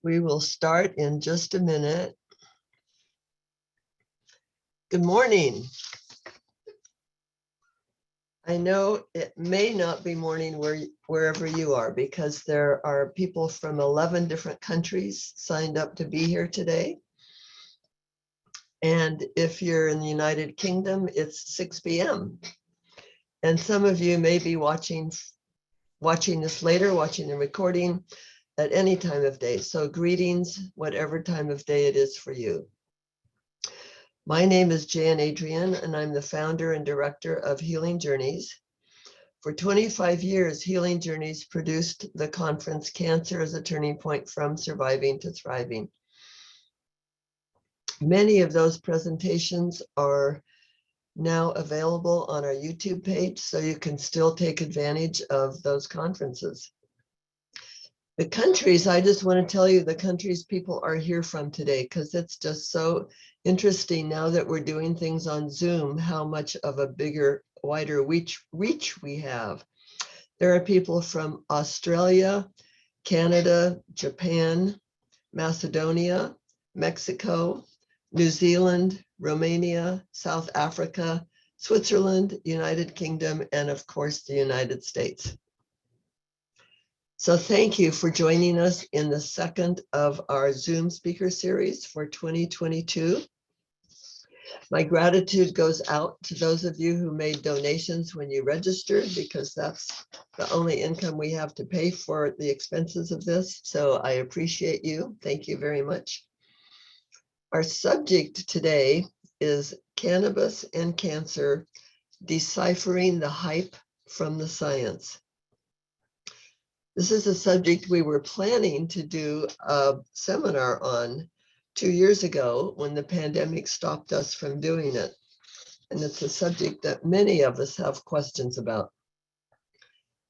We will start in just a minute. Good morning. I know it may not be morning wherever you are, because there are people from 11 different countries signed up to be here today. And if you're in the United Kingdom, it's 6 p.m. And some of you may be watching this later, watching the recording at any time of day. So greetings, whatever time of day it is for you. My name is Jan Adrian, and I'm the founder and director of Healing Journeys. For 25 years, Healing Journeys produced the conference Cancer as a Turning Point from Surviving to Thriving. Many of those presentations are now available on our YouTube page, so you can still take advantage of those conferences. The countries, I just want to tell you the countries people are here from today, because it's just so interesting now that we're doing things on Zoom, how much of a bigger, wider reach we have. There are people from Australia, Canada, Japan, Macedonia, Mexico, New Zealand, Romania, South Africa, Switzerland, United Kingdom, and of course, the United States. So thank you for joining us in the second of our Zoom speaker series for 2022. My gratitude goes out to those of you who made donations when you registered, because that's the only income we have to pay for the expenses of this. So I appreciate you. Thank you very much. Our subject today is Cannabis and Cancer, Deciphering the Hype from the Science. This is a subject we were planning to do a seminar on 2 years ago when the pandemic stopped us from doing it. And it's a subject that many of us have questions about.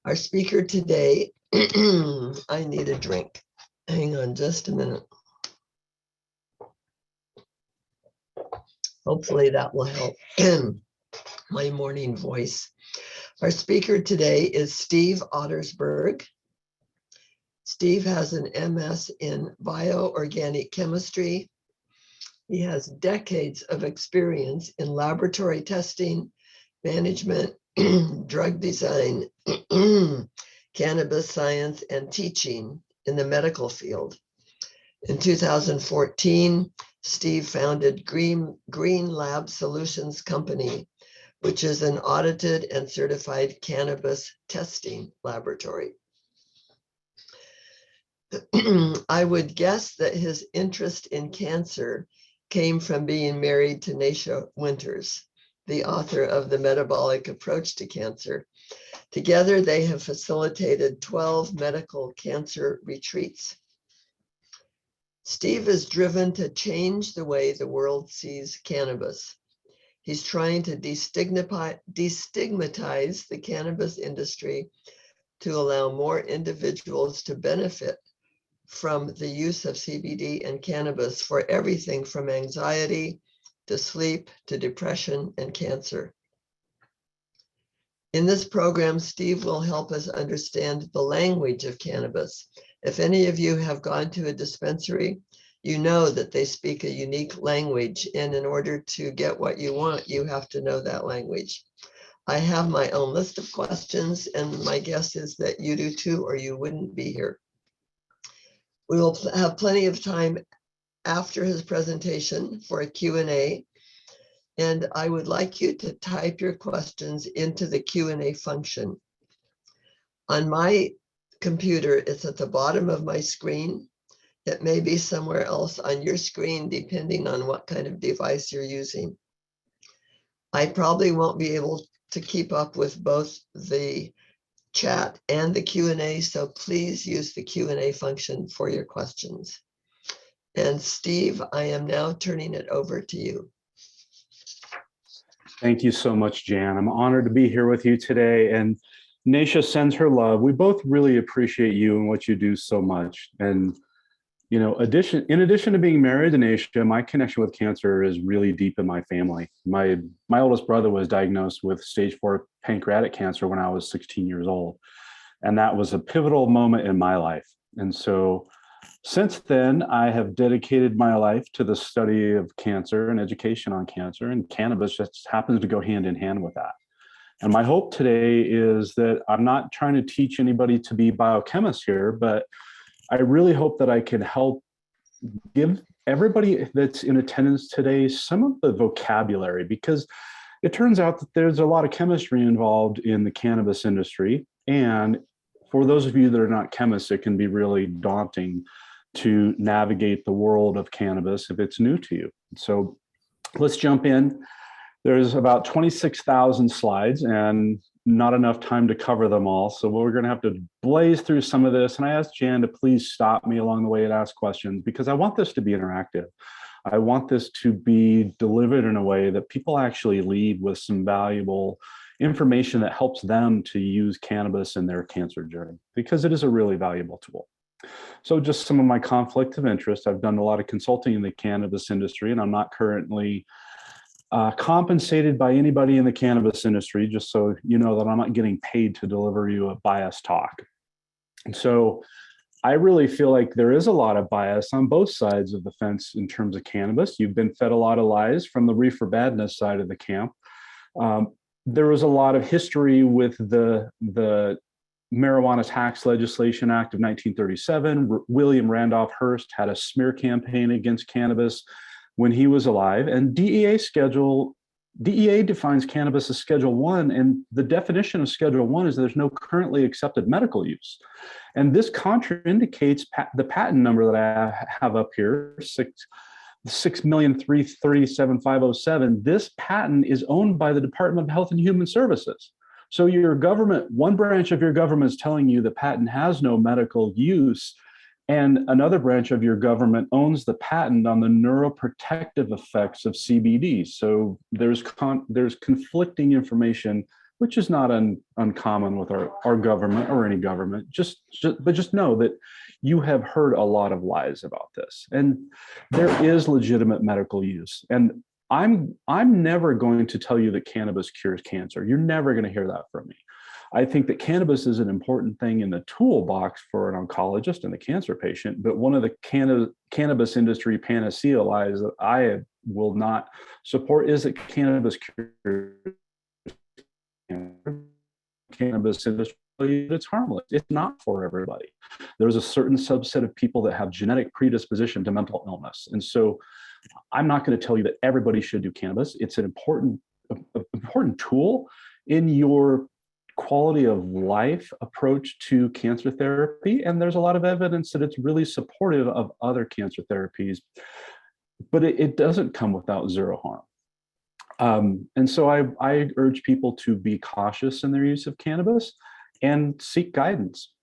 Our speaker today, I need a drink. Hang on just a minute. Hopefully that will help my morning voice. Our speaker today is Steve Ottersberg. Steve has an MS in bioorganic chemistry. He has decades of experience in laboratory testing, management, drug design, cannabis science, and teaching in the medical field. In 2014, Steve founded Green Lab Solutions Company, which is an audited and certified cannabis testing laboratory. I would guess that his interest in cancer came from being married to Nasha Winters, the author of The Metabolic Approach to Cancer. Together, they have facilitated 12 medical cancer retreats. Steve is driven to change the way the world sees cannabis. He's trying to destigmatize the cannabis industry to allow more individuals to benefit from the use of CBD and cannabis for everything from anxiety to sleep to depression and cancer. In this program, Steve will help us understand the language of cannabis. If any of you have gone to a dispensary, you know that they speak a unique language, and in order to get what you want, you have to know that language. I have my own list of questions, and my guess is that you do too, or you wouldn't be here. We will have plenty of time after his presentation for a Q&A, and I would like you to type your questions into the Q&A function. On my computer, it's at the bottom of my screen. It may be somewhere else on your screen, depending on what kind of device you're using. I probably won't be able to keep up with both the chat and the Q&A, so please use the Q&A function for your questions. And Steve, I am now turning it over to you. Thank you so much, Jan. I'm honored to be here with you today. And Nasha sends her love. We both really appreciate you and what you do so much. And you know, in addition to being married to Nasha, my connection with cancer is really deep in my family. My oldest brother was diagnosed with stage 4 pancreatic cancer when I was 16 years old. And that was a pivotal moment in my life. And so Since then, I have dedicated my life to the study of cancer and education on cancer, and cannabis just happens to go hand in hand with that. And my hope today is that I'm not trying to teach anybody to be biochemists here, but I really hope that I can help give everybody that's in attendance today some of the vocabulary, because it turns out that there's a lot of chemistry involved in the cannabis industry. And for those of you that are not chemists, it can be really daunting to navigate the world of cannabis if it's new to you. So let's jump in. There's about 26,000 slides and not enough time to cover them all. So we're going to have to blaze through some of this. And I asked Jan to please stop me along the way and ask questions, because I want this to be interactive. I want this to be delivered in a way that people actually leave with some valuable information that helps them to use cannabis in their cancer journey, because it is a really valuable tool. So just some of my conflict of interest. I've done a lot of consulting in the cannabis industry, and I'm not currently compensated by anybody in the cannabis industry, just so you know that I'm not getting paid to deliver you a biased talk. And so I really feel like there is a lot of bias on both sides of the fence in terms of cannabis. You've been fed a lot of lies from the reefer badness side of the camp. There was a lot of history with the Marijuana Tax Legislation Act of 1937. William Randolph Hearst had a smear campaign against cannabis when he was alive, and DEA defines cannabis as Schedule 1, and the definition of Schedule 1 is there's no currently accepted medical use. And this contraindicates the patent number that I have up here, 6,337,507. This patent is owned by the Department of Health and Human Services. So your government, one branch of your government is telling you the patent has no medical use, and another branch of your government owns the patent on the neuroprotective effects of CBD. So there's conflicting information, which is not uncommon with our government or any government. But just know that you have heard a lot of lies about this, and there is legitimate medical use. And I'm never going to tell you that cannabis cures cancer. You're never going to hear that from me. I think that cannabis is an important thing in the toolbox for an oncologist and the cancer patient, but one of the cannabis industry panacea lies that I will not support is that cannabis cures cancer. Cannabis industry, it's harmless. It's not for everybody. There's a certain subset of people that have genetic predisposition to mental illness. And so I'm not going to tell you that everybody should do cannabis. It's an important tool in your quality of life approach to cancer therapy. And there's a lot of evidence that it's really supportive of other cancer therapies, but it doesn't come without zero harm. And so I urge people to be cautious in their use of cannabis and seek guidance.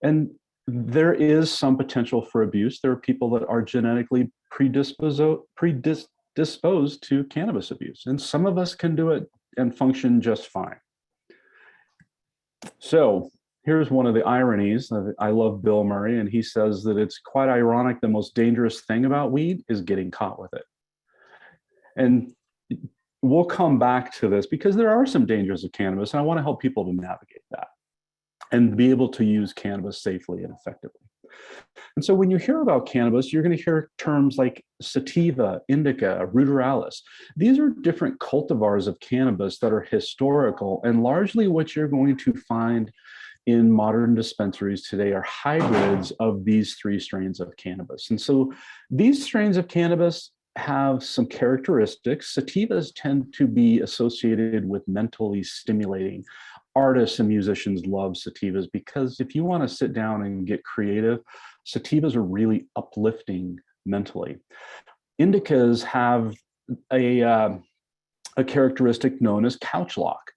And there is some potential for abuse. There are people that are genetically predisposed to cannabis abuse, and some of us can do it and function just fine. So here's one of the ironies. I love Bill Murray, and he says that it's quite ironic. The most dangerous thing about weed is getting caught with it. And we'll come back to this because there are some dangers of cannabis, and I want to help people to navigate that and be able to use cannabis safely and effectively. And so when you hear about cannabis, you're going to hear terms like sativa, indica, ruderalis. These are different cultivars of cannabis that are historical, and largely what you're going to find in modern dispensaries today are hybrids of these three strains of cannabis. And so these strains of cannabis have some characteristics. Sativas tend to be associated with mentally stimulating. Artists and musicians love sativas because if you want to sit down and get creative, sativas are really uplifting mentally. Indicas have a characteristic known as couch lock.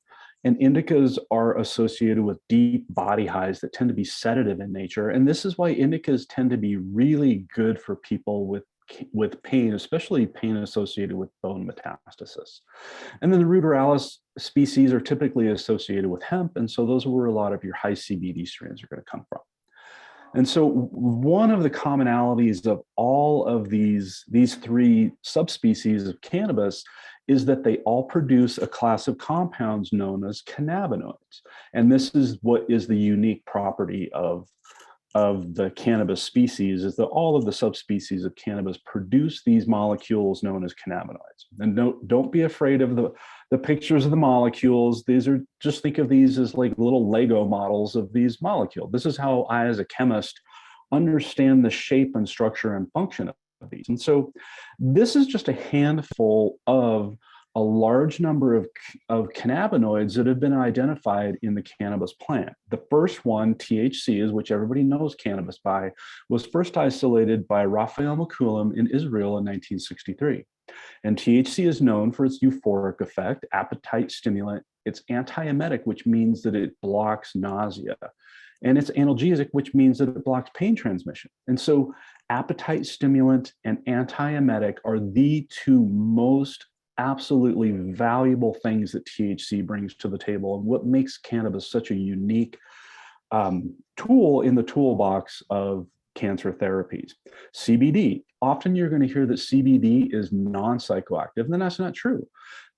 And indicas are associated with deep body highs that tend to be sedative in nature. And this is why indicas tend to be really good for people with pain, especially pain associated with bone metastasis. And then the ruderalis species are typically associated with hemp. And so those are where a lot of your high CBD strains are going to come from. And so one of the commonalities of all of these three subspecies of cannabis is that they all produce a class of compounds known as cannabinoids. And this is what is the unique property of of the cannabis species is that all of the subspecies of cannabis produce these molecules known as cannabinoids. And don't be afraid of the pictures of the molecules. These are, just think of these as like little Lego models of these molecules. This is how I, as a chemist, understand the shape and structure and function of these. And so this is just a handful of a large number of cannabinoids that have been identified in the cannabis plant. The first one, THC, is which everybody knows cannabis by, was first isolated by Raphael McCollum in Israel in 1963. And THC is known for its euphoric effect, appetite stimulant. It's antiemetic, which means that it blocks nausea. And it's analgesic, which means that it blocks pain transmission. And so appetite stimulant and antiemetic are the two most absolutely valuable things that THC brings to the table, and what makes cannabis such a unique tool in the toolbox of cancer therapies. CBD, often you're going to hear that CBD is non-psychoactive, and that's not true.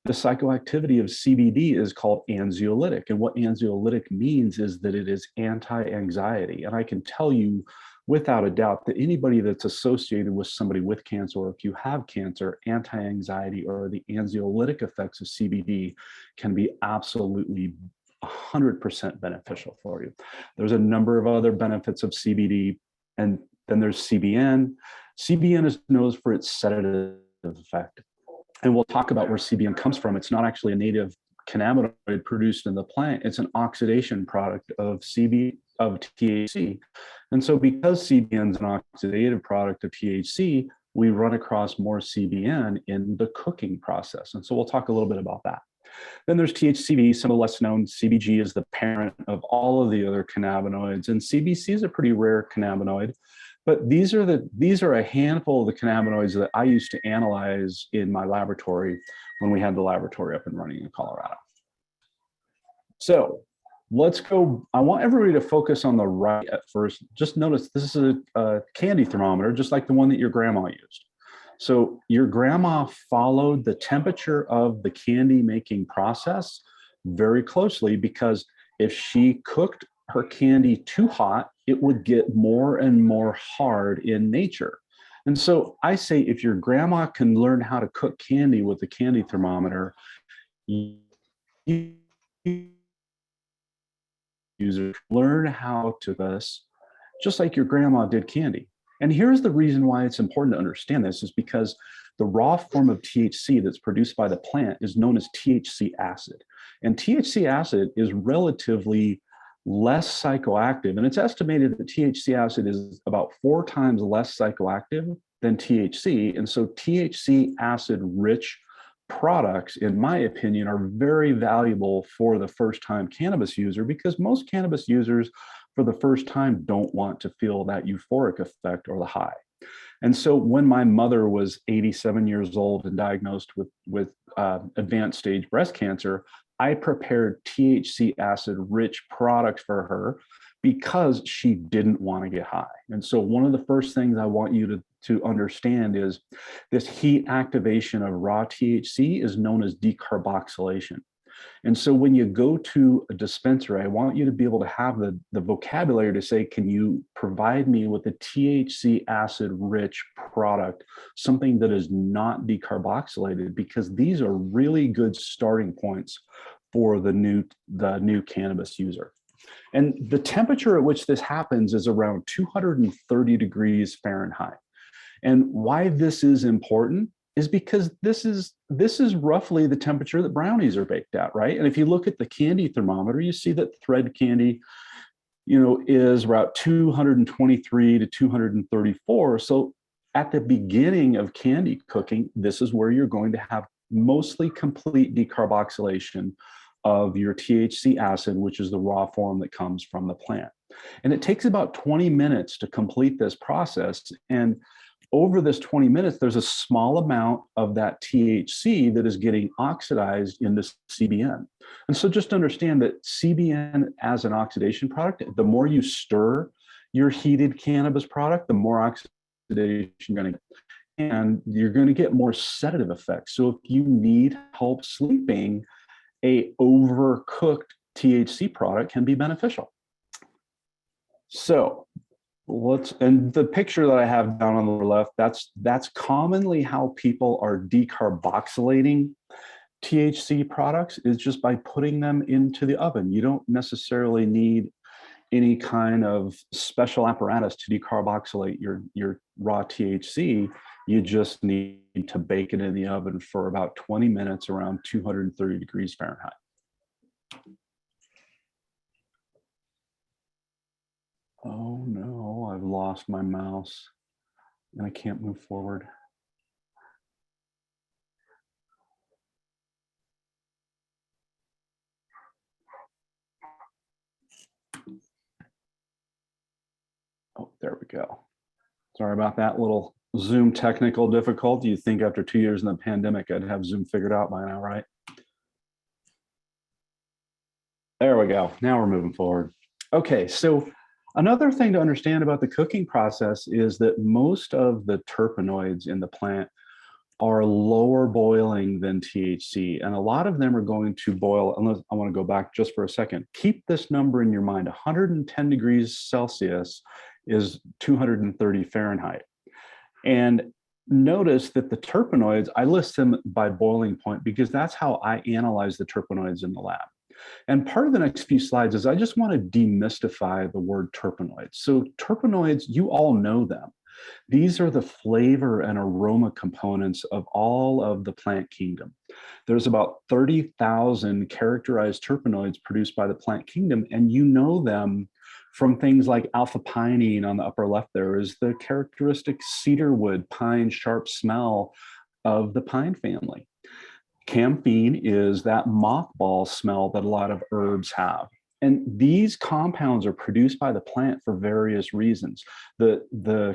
The psychoactivity of CBD is called anxiolytic, and what anxiolytic means is that it is anti-anxiety. And I can tell you without a doubt that anybody that's associated with somebody with cancer, or if you have cancer, anti-anxiety or the anxiolytic effects of CBD can be absolutely 100% beneficial for you. There's a number of other benefits of CBD, and then there's CBN. CBN is known for its sedative effect. And we'll talk about where CBN comes from. It's not actually a native cannabinoid produced in the plant. It's an oxidation product of THC. And so because CBN is an oxidative product of THC, we run across more CBN in the cooking process. And so we'll talk a little bit about that. Then there's THCV, some of the less known. CBG is the parent of all of the other cannabinoids, and CBC is a pretty rare cannabinoid. But these are a handful of the cannabinoids that I used to analyze in my laboratory when we had the laboratory up and running in Colorado. So let's go. I want everybody to focus on the right at first. Just notice this is a candy thermometer, just like the one that your grandma used. So your grandma followed the temperature of the candy making process very closely, because if she cooked her candy too hot, it would get more and more hard in nature. And so I say, if your grandma can learn how to cook candy with the candy thermometer, users learn how to this, just like your grandma did candy. And here's the reason why it's important to understand this, is because the raw form of THC that's produced by the plant is known as THC acid. And THC acid is relatively less psychoactive. And it's estimated that THC acid is about 4 times less psychoactive than THC. And so THC acid rich products, in my opinion, are very valuable for the first time cannabis user, because most cannabis users for the first time don't want to feel that euphoric effect or the high. And so when my mother was 87 years old and diagnosed with advanced stage breast cancer, I prepared THC acid rich products for her because she didn't want to get high. And so one of the first things I want you to understand is this heat activation of raw THC is known as decarboxylation. And so when you go to a dispensary, I want you to be able to have the vocabulary to say, can you provide me with a THC acid rich product, something that is not decarboxylated, because these are really good starting points for the new cannabis user. And the temperature at which this happens is around 230 degrees Fahrenheit. And why this is important is because this is roughly the temperature that brownies are baked at, right? And if you look at the candy thermometer, you see that thread candy, is about 223 to 234. So at the beginning of candy cooking, this is where you're going to have mostly complete decarboxylation of your THC acid, which is the raw form that comes from the plant. And it takes about 20 minutes to complete this process. And over this 20 minutes, there's a small amount of that THC that is getting oxidized into CBN. And so just understand that CBN as an oxidation product, the more you stir your heated cannabis product, the more oxidation you're going to get. And you're going to get more sedative effects. So if you need help sleeping, a overcooked THC product can be beneficial. So And the picture that I have down on the left, that's commonly how people are decarboxylating THC products, is just by putting them into the oven. You don't necessarily need any kind of special apparatus to decarboxylate your raw THC. You just need to bake it in the oven for about 20 minutes around 230 degrees Fahrenheit. Oh no, I've lost my mouse and I can't move forward. Oh, there we go. Sorry about that little Zoom technical difficulty. You'd think after 2 years in the pandemic, I'd have Zoom figured out by now, right? There we go. Now we're moving forward. Okay, so another thing to understand about the cooking process is that most of the terpenoids in the plant are lower boiling than THC, and a lot of them are going to boil, unless I want to go back just for a second. Keep this number in your mind. 110 degrees Celsius is 230 Fahrenheit. And notice that the terpenoids, I list them by boiling point because that's how I analyze the terpenoids in the lab. And part of the next few slides is I just want to demystify the word terpenoids. So terpenoids, you all know them. These are the flavor and aroma components of all of the plant kingdom. There's about 30,000 characterized terpenoids produced by the plant kingdom, and you know them from things like alpha pinene on the upper left. There is the characteristic cedarwood pine sharp smell of the pine family. Camphene is that mothball smell that a lot of herbs have. And these compounds are produced by the plant for various reasons. The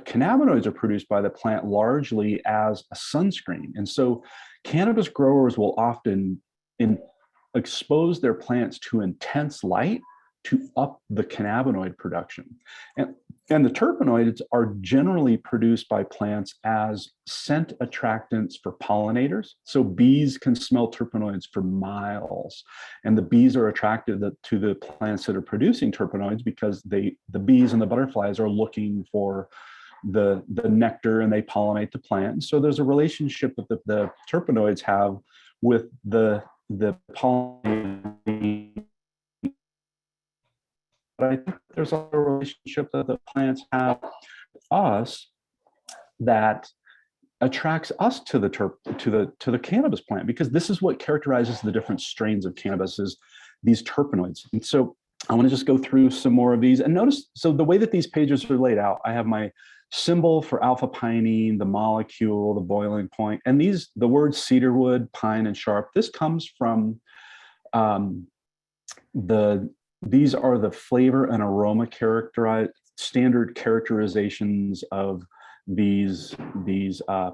cannabinoids are produced by the plant largely as a sunscreen. And so cannabis growers will often expose their plants to intense light to up the cannabinoid production. And the terpenoids are generally produced by plants as scent attractants for pollinators. So bees can smell terpenoids for miles, and the bees are attracted to the plants that are producing terpenoids because the bees and the butterflies are looking for the nectar, and they pollinate the plant. And so there's a relationship that the terpenoids have with the pollinating. But I think there's a relationship that the plants have with us that attracts us to the cannabis plant, because this is what characterizes the different strains of cannabis, is these terpenoids. And so I want to just go through some more of these and notice. So the way that these pages are laid out, I have my symbol for alpha pinene, the molecule, the boiling point, and the words cedarwood, pine, and sharp. This comes from these are the flavor and aroma standard characterizations of these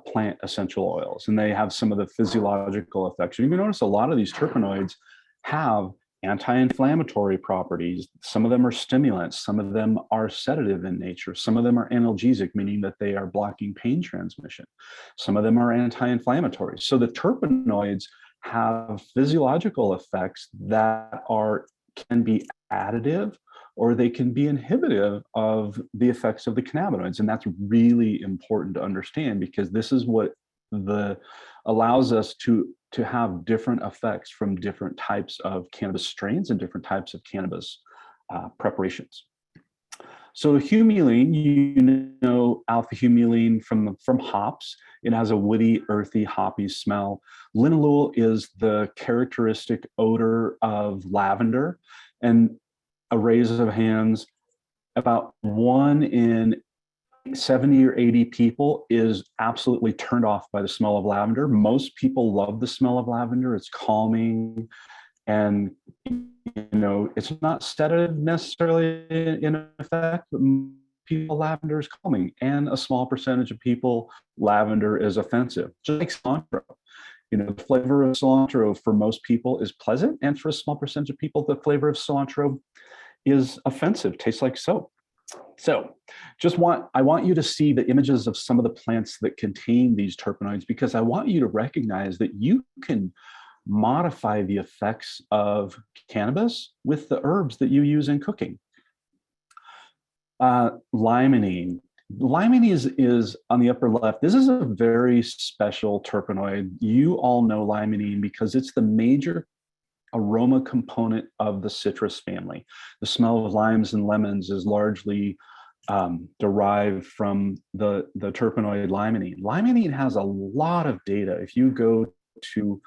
plant essential oils, and they have some of the physiological effects. You can notice a lot of these terpenoids have anti-inflammatory properties. Some of them are stimulants, some of them are sedative in nature, some of them are analgesic, meaning that they are blocking pain transmission. Some of them are anti-inflammatory. So the terpenoids have physiological effects that can be additive, or they can be inhibitive of the effects of the cannabinoids. And that's really important to understand, because this is what allows us to have different effects from different types of cannabis strains and different types of cannabis preparations. So humulene, you know alpha humulene from hops. It has a woody, earthy, hoppy smell. Linalool is the characteristic odor of lavender. And a raise of hands, about 1 in 70 or 80 people is absolutely turned off by the smell of lavender. Most people love the smell of lavender. It's calming, and it's not sedative necessarily in effect, but people, lavender is calming, and a small percentage of people, lavender is offensive, just like cilantro. The flavor of cilantro for most people is pleasant, and for a small percentage of people, the flavor of cilantro is offensive, tastes like soap. So I want you to see the images of some of the plants that contain these terpenoids, because I want you to recognize that you can modify the effects of cannabis with the herbs that you use in cooking. Limonene. Limonene is on the upper left. This is a very special terpenoid. You all know limonene because it's the major aroma component of the citrus family. The smell of limes and lemons is largely derived from the terpenoid limonene. Limonene has a lot of data. If you go to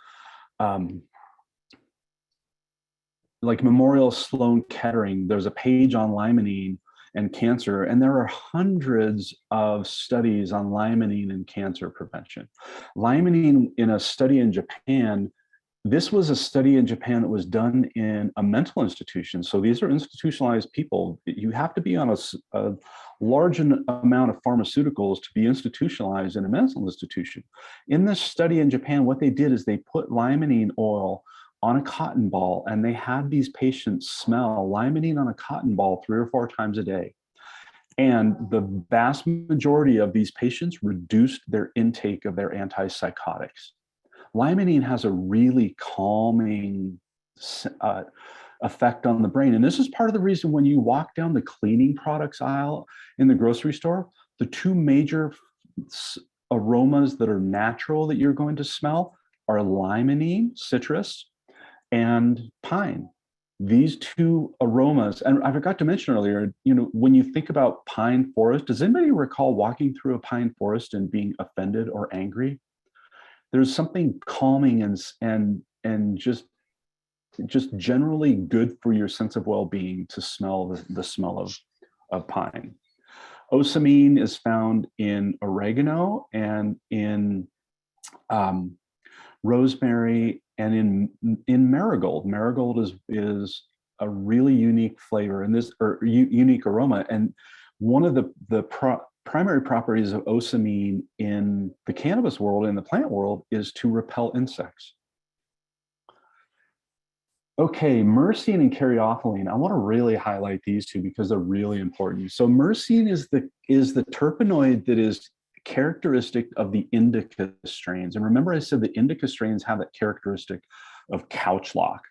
like Memorial Sloan Kettering, there's a page on limonene and cancer, and there are hundreds of studies on limonene and cancer prevention. Limonene, in a study in Japan, this was a study in Japan that was done in a mental institution. So these are institutionalized people. You have to be on a large amount of pharmaceuticals to be institutionalized in a mental institution. In this study in Japan, what they did is they put limonene oil on a cotton ball, and they had these patients smell limonene on a cotton ball 3 or 4 times a day. And the vast majority of these patients reduced their intake of their antipsychotics. Limonene has a really calming effect on the brain. And this is part of the reason when you walk down the cleaning products aisle in the grocery store, the 2 major aromas that are natural that you're going to smell are limonene, citrus, and pine. These 2 aromas, and I forgot to mention earlier, when you think about pine forest, does anybody recall walking through a pine forest and being offended or angry? There's something calming and just generally good for your sense of well-being to smell the smell of pine. Ocimene is found in oregano and in rosemary and in marigold. Marigold is a really unique flavor and unique aroma. And one of the primary properties of ocimene in the cannabis world and the plant world is to repel insects. Okay, myrcene and caryophyllene. I want to really highlight these 2 because they're really important. So myrcene is the terpenoid that is characteristic of the indica strains. And remember I said the indica strains have that characteristic of couch lock.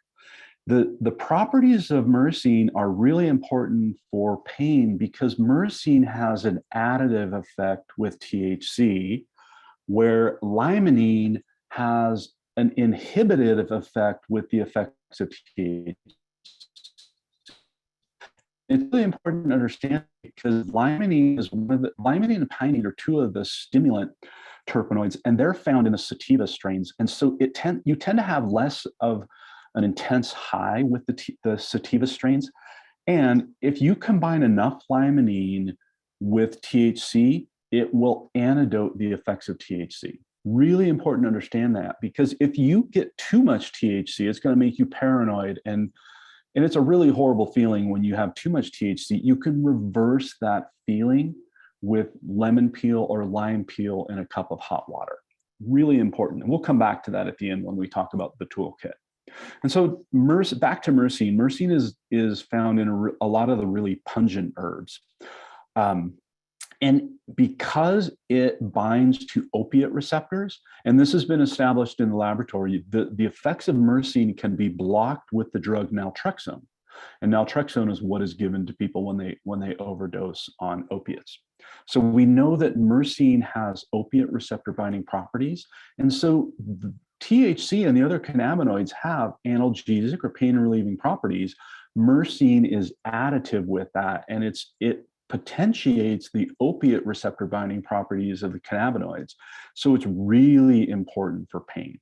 The properties of myrcene are really important for pain because myrcene has an additive effect with THC, where limonene has an inhibitive effect with the effects of THC. It's really important to understand because limonene and pinene are 2 of the stimulant terpenoids, and they're found in the sativa strains. And so you tend to have less of an intense high with the sativa strains. And if you combine enough limonene with THC, it will antidote the effects of THC. Really important to understand that, because if you get too much THC, it's going to make you paranoid. And it's a really horrible feeling when you have too much THC. You can reverse that feeling with lemon peel or lime peel in a cup of hot water. Really important. And we'll come back to that at the end when we talk about the toolkit. And so back to myrcene. Myrcene is found in a lot of the really pungent herbs. And because it binds to opiate receptors, and this has been established in the laboratory, the effects of myrcene can be blocked with the drug naltrexone. And naltrexone is what is given to people when they overdose on opiates. So we know that myrcene has opiate receptor binding properties. And so THC and the other cannabinoids have analgesic or pain relieving properties. Myrcene is additive with that, and it potentiates the opiate receptor binding properties of the cannabinoids. So it's really important for pain.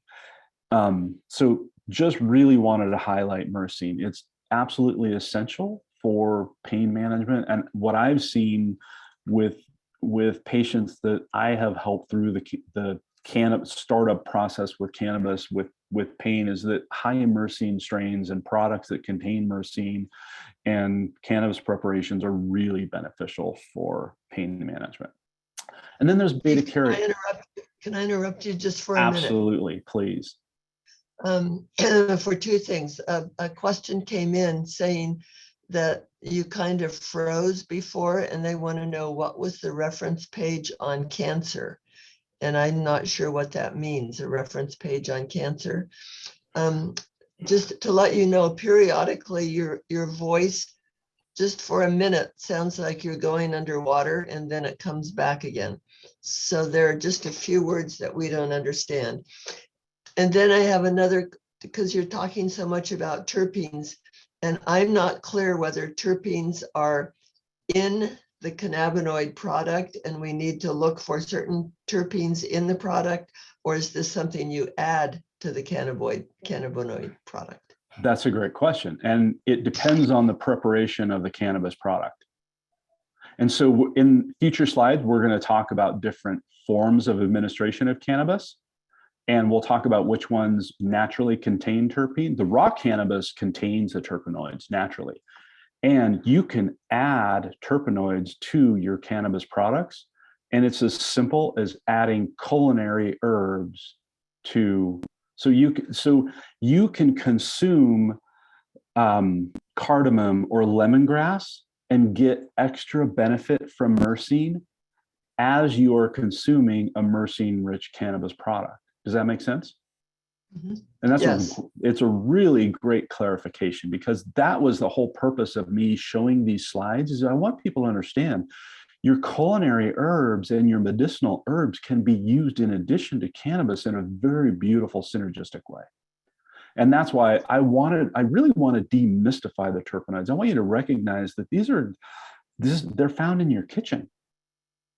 So just really wanted to highlight myrcene. It's absolutely essential for pain management. And what I've seen with patients that I have helped through the cannabis startup process with cannabis with pain is that high myrcene strains and products that contain myrcene and cannabis preparations are really beneficial for pain management. And then there's beta carotene. Can I interrupt you just for a minute? Absolutely, please. For 2 things. A question came in saying that you kind of froze before, and they want to know what was the reference page on cancer. And I'm not sure what that means, a reference page on cancer. Just to let you know, periodically your voice just for a minute, sounds like you're going underwater and then it comes back again. So there are just a few words that we don't understand. And then I have another, because you're talking so much about terpenes, and I'm not clear whether terpenes are in the cannabinoid product and we need to look for certain terpenes in the product, or is this something you add to the cannabinoid product? That's a great question. And it depends on the preparation of the cannabis product. And so in future slides, we're going to talk about different forms of administration of cannabis. And we'll talk about which ones naturally contain terpene. The raw cannabis contains the terpenoids naturally. And you can add terpenoids to your cannabis products. And it's as simple as adding culinary herbs to, so you can consume cardamom or lemongrass and get extra benefit from myrcene as you are consuming a myrcene-rich cannabis product. Does that make sense? Mm-hmm. And that's Yes. It's a really great clarification, because that was the whole purpose of me showing these slides, is I want people to understand your culinary herbs and your medicinal herbs can be used in addition to cannabis in a very beautiful synergistic way. And that's why I really want to demystify the terpenoids. I want you to recognize that they're found in your kitchen.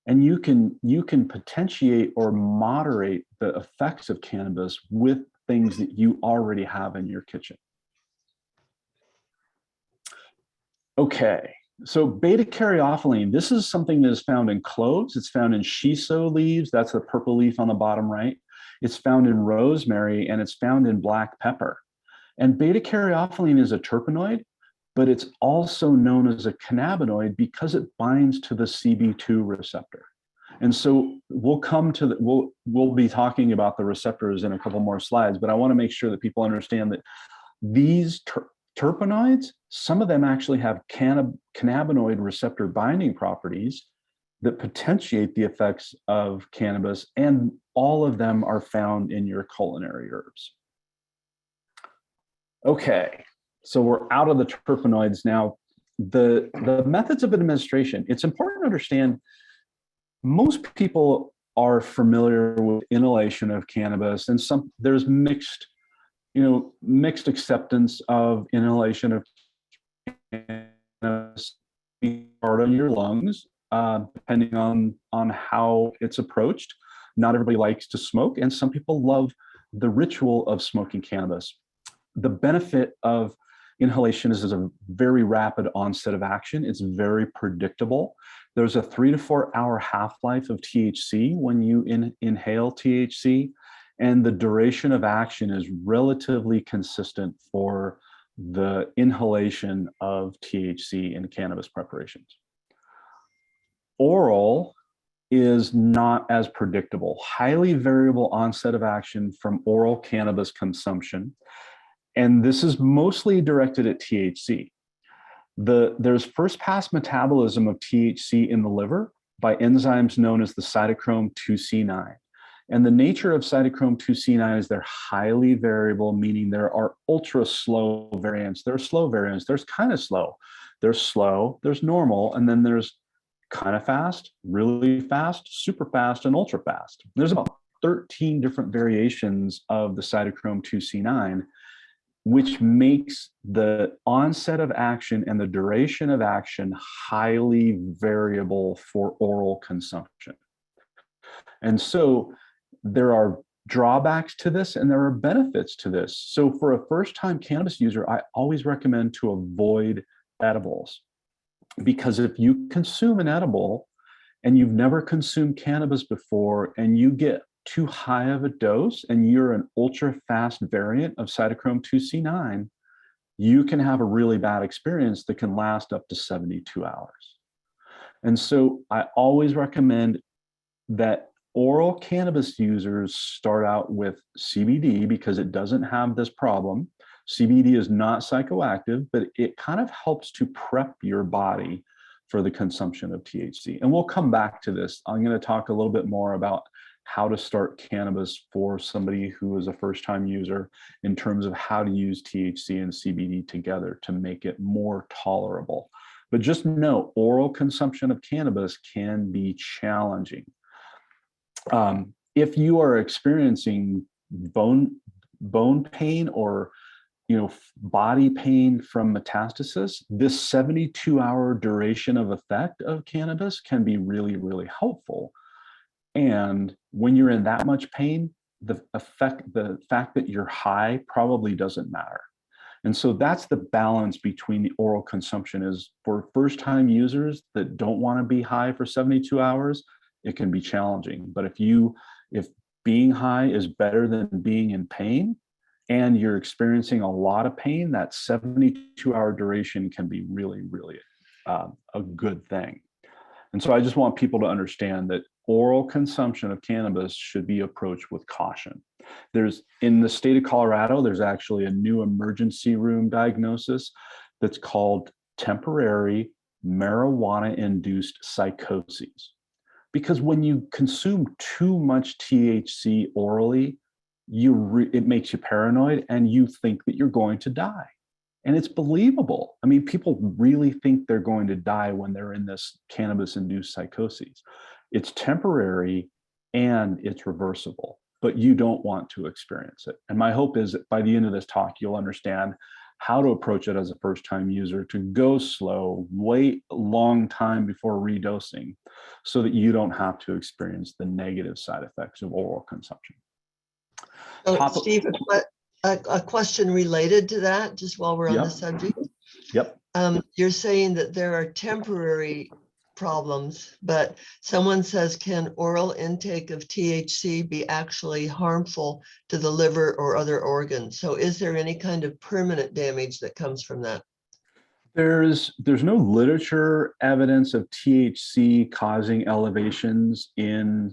And you can potentiate or moderate the effects of cannabis with things that you already have in your kitchen. Okay, so beta caryophyllene, this is something that is found in cloves. It's found in shiso leaves. That's the purple leaf on the bottom right. It's found in rosemary, and it's found in black pepper. And beta caryophyllene is a terpenoid, but it's also known as a cannabinoid because it binds to the CB2 receptor. And so we'll be talking about the receptors in a couple more slides, but I want to make sure that people understand that these terpenoids, some of them actually have cannabinoid receptor binding properties that potentiate the effects of cannabis, and all of them are found in your culinary herbs. Okay, so we're out of the terpenoids now. The methods of administration, it's important to understand most people are familiar with inhalation of cannabis, and there's mixed acceptance of inhalation of cannabis being part of your lungs, depending on how it's approached. Not everybody likes to smoke, and some people love the ritual of smoking cannabis. The benefit of inhalation is a very rapid onset of action. It's very predictable. There's a 3 to 4 hour half-life of THC when you inhale THC, and the duration of action is relatively consistent for the inhalation of THC in cannabis preparations. Oral is not as predictable. Highly variable onset of action from oral cannabis consumption. And this is mostly directed at THC. There's first pass metabolism of THC in the liver by enzymes known as the cytochrome 2C9. And the nature of cytochrome 2C9 is they're highly variable, meaning there are ultra slow variants. There are slow variants. There's kind of slow. There's slow, there's normal, and then there's kind of fast, really fast, super fast, and ultra fast. There's about 13 different variations of the cytochrome 2C9, which makes the onset of action and the duration of action highly variable for oral consumption. And so there are drawbacks to this and there are benefits to this. So for a first-time cannabis user, I always recommend to avoid edibles, because if you consume an edible and you've never consumed cannabis before and you get too high of a dose and you're an ultra fast variant of cytochrome 2C9, you can have a really bad experience that can last up to 72 hours. And so I always recommend that oral cannabis users start out with CBD because it doesn't have this problem. CBD is not psychoactive, but it kind of helps to prep your body for the consumption of THC. And we'll come back to this. I'm going to talk a little bit more about how to start cannabis for somebody who is a first-time user in terms of how to use THC and CBD together to make it more tolerable. But just know oral consumption of cannabis can be challenging. If you are experiencing bone pain or body pain from metastasis, this 72-hour duration of effect of cannabis can be really, really helpful. And when you're in that much pain, the fact that you're high probably doesn't matter. And so that's the balance between the oral consumption. Is for first-time users that don't want to be high for 72 hours, it can be challenging. But if being high is better than being in pain, and you're experiencing a lot of pain, that 72-hour duration can be really, really a good thing. And so I just want people to understand that oral consumption of cannabis should be approached with caution. In the state of Colorado, there's actually a new emergency room diagnosis that's called temporary marijuana-induced psychoses. Because when you consume too much THC orally, it makes you paranoid and you think that you're going to die. And it's believable. I mean, people really think they're going to die when they're in this cannabis-induced psychoses. It's temporary and it's reversible, but you don't want to experience it. And my hope is that by the end of this talk, you'll understand how to approach it as a first-time user, to go slow, wait a long time before redosing, so that you don't have to experience the negative side effects of oral consumption. So, Steve, a question related to that, just while we're on the subject. Yep. You're saying that there are temporary problems, but someone says, can oral intake of THC be actually harmful to the liver or other organs? So is there any kind of permanent damage that comes from that? There's no literature evidence of THC causing elevations in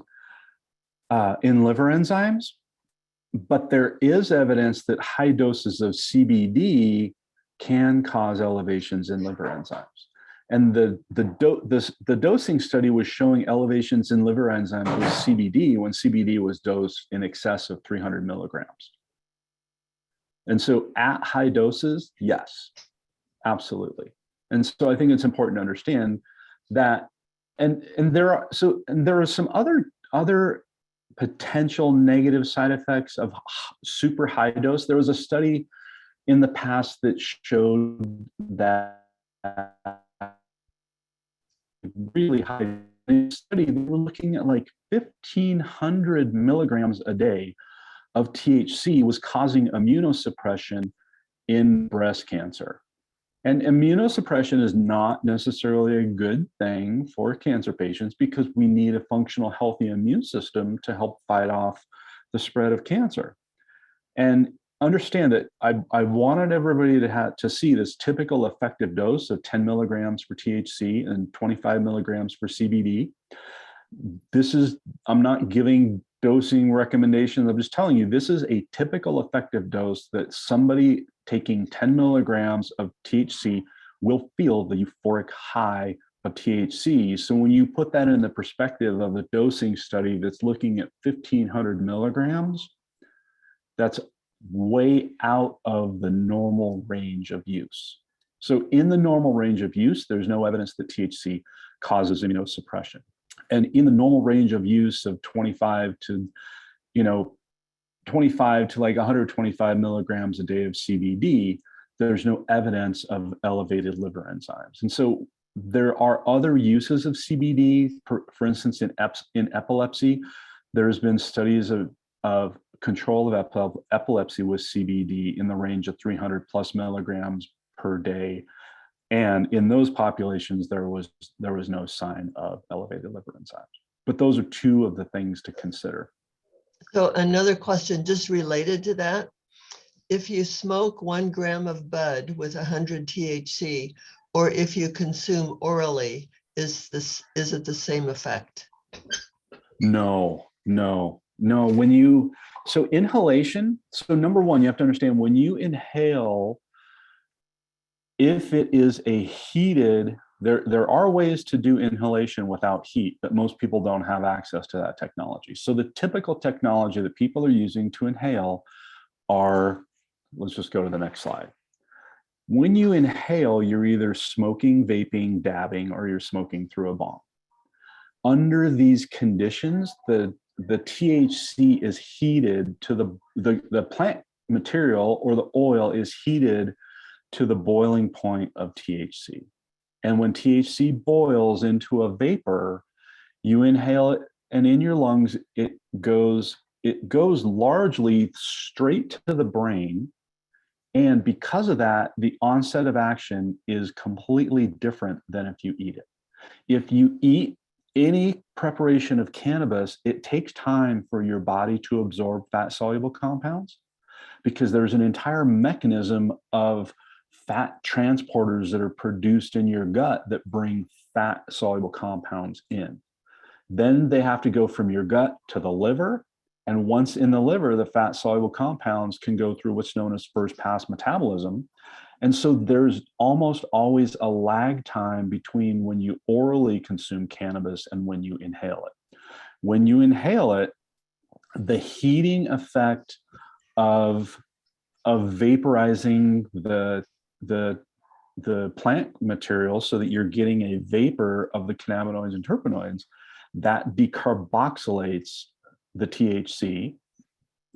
liver enzymes, but there is evidence that high doses of CBD can cause elevations in liver enzymes. And the dosing study was showing elevations in liver enzymes with CBD when CBD was dosed in excess of 300 milligrams. And so at high doses, yes, absolutely. And so I think it's important to understand that, and there are some other potential negative side effects of super high dose. There was a study in the past that showed that really high study, they were looking at like 1,500 milligrams a day of THC was causing immunosuppression in breast cancer. And immunosuppression is not necessarily a good thing for cancer patients, because we need a functional, healthy immune system to help fight off the spread of cancer. And understand that I wanted everybody to see this typical effective dose of 10 milligrams for THC and 25 milligrams for CBD. I'm not giving dosing recommendations. I'm just telling you, this is a typical effective dose that somebody taking 10 milligrams of THC will feel the euphoric high of THC. So when you put that in the perspective of a dosing study that's looking at 1,500 milligrams, that's way out of the normal range of use. So in the normal range of use, there's no evidence that THC causes immunosuppression. And in the normal range of use of 25 to like 125 milligrams a day of CBD, there's no evidence of elevated liver enzymes. And so there are other uses of CBD, for instance, in epilepsy. There's been studies of control of epilepsy with CBD in the range of 300 plus milligrams per day. And in those populations, there was no sign of elevated liver enzymes. But those are two of the things to consider. So another question just related to that. If you smoke 1 gram of bud with 100 THC, or if you consume orally, is it the same effect? No. So inhalation, so number one, you have to understand when you inhale, if it is a heated, there are ways to do inhalation without heat, but most people don't have access to that technology. So the typical technology that people are using to inhale are, let's just go to the next slide. When you inhale, you're either smoking, vaping, dabbing, or you're smoking through a bong. Under these conditions, the THC is heated to the plant material, or the oil is heated to the boiling point of THC. And when THC boils into a vapor, you inhale it, and in your lungs, it goes largely straight to the brain. And because of that, the onset of action is completely different than if you eat it. If you eat any preparation of cannabis, it takes time for your body to absorb fat soluble compounds, because there's an entire mechanism of fat transporters that are produced in your gut that bring fat soluble compounds in. Then they have to go from your gut to the liver. And once in the liver, the fat soluble compounds can go through what's known as first pass metabolism. And so there's almost always a lag time between when you orally consume cannabis and when you inhale it. When you inhale it, the heating effect of vaporizing the plant material so that you're getting a vapor of the cannabinoids and terpenoids, that decarboxylates the THC.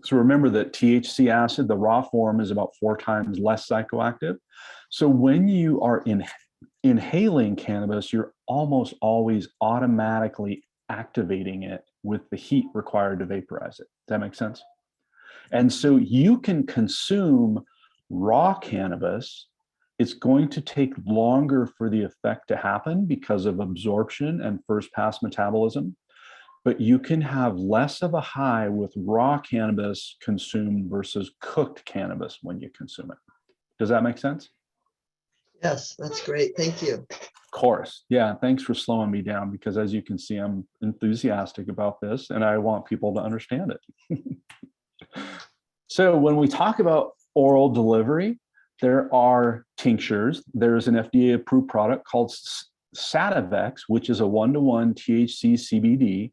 So remember that THC acid, the raw form, is about 4 times less psychoactive. So when you are inhaling cannabis, you're almost always automatically activating it with the heat required to vaporize it. Does that make sense? And so you can consume raw cannabis. It's going to take longer for the effect to happen because of absorption and first pass metabolism, but you can have less of a high with raw cannabis consumed versus cooked cannabis when you consume it. Does that make sense? Yes, that's great. Thank you. Of course. Yeah. Thanks for slowing me down, because as you can see, I'm enthusiastic about this and I want people to understand it. So when we talk about oral delivery, there are tinctures. There's an FDA approved product called Sativex, which is a 1-to-1 THC CBD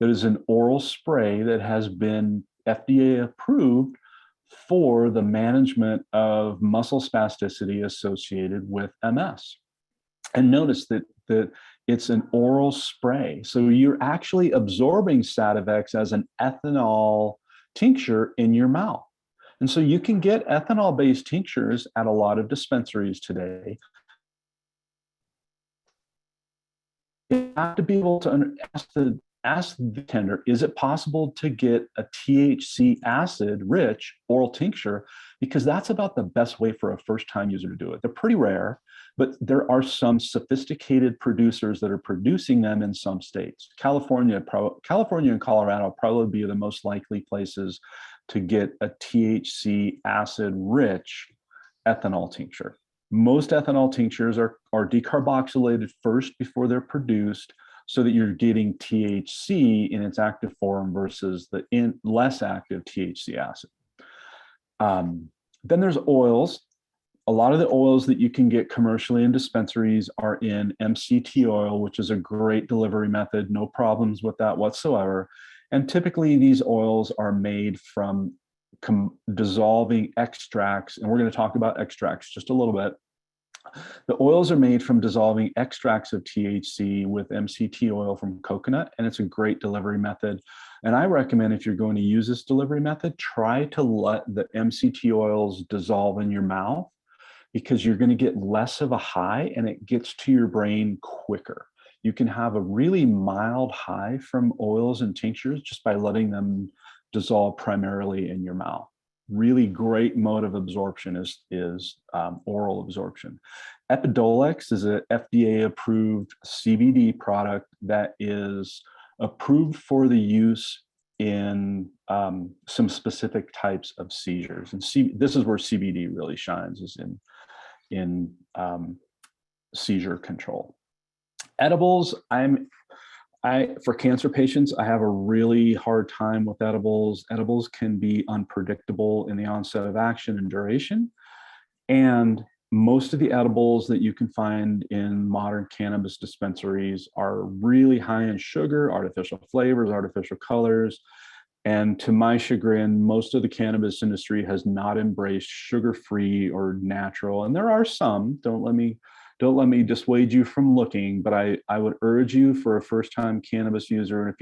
that is an oral spray that has been FDA approved for the management of muscle spasticity associated with MS. And notice that it's an oral spray. So you're actually absorbing Sativex as an ethanol tincture in your mouth. And so you can get ethanol-based tinctures at a lot of dispensaries today. You have to be able to ask the tender, is it possible to get a THC acid-rich oral tincture? Because that's about the best way for a first-time user to do it. They're pretty rare, but there are some sophisticated producers that are producing them in some states. California and Colorado probably be the most likely places to get a THC acid-rich ethanol tincture. Most ethanol tinctures are decarboxylated first before they're produced, so that you're getting THC in its active form versus the less active THC acid. Then there's oils. A lot of the oils that you can get commercially in dispensaries are in MCT oil, which is a great delivery method. No problems with that whatsoever. And typically these oils are made from dissolving extracts. And we're going to talk about extracts just a little bit. The oils are made from dissolving extracts of THC with MCT oil from coconut, and it's a great delivery method. And I recommend, if you're going to use this delivery method, try to let the MCT oils dissolve in your mouth, because you're going to get less of a high and it gets to your brain quicker. You can have a really mild high from oils and tinctures just by letting them dissolve primarily in your mouth. Really great mode of absorption is oral absorption. Epidiolex is an FDA-approved CBD product that is approved for the use in some specific types of seizures. And this is where CBD really shines, is in seizure control. Edibles, for cancer patients, I have a really hard time with edibles. Edibles can be unpredictable in the onset of action and duration. And most of the edibles that you can find in modern cannabis dispensaries are really high in sugar, artificial flavors, artificial colors. And to my chagrin, most of the cannabis industry has not embraced sugar-free or natural. And there are some, don't let me dissuade you from looking, but I would urge you, for a first-time cannabis user, and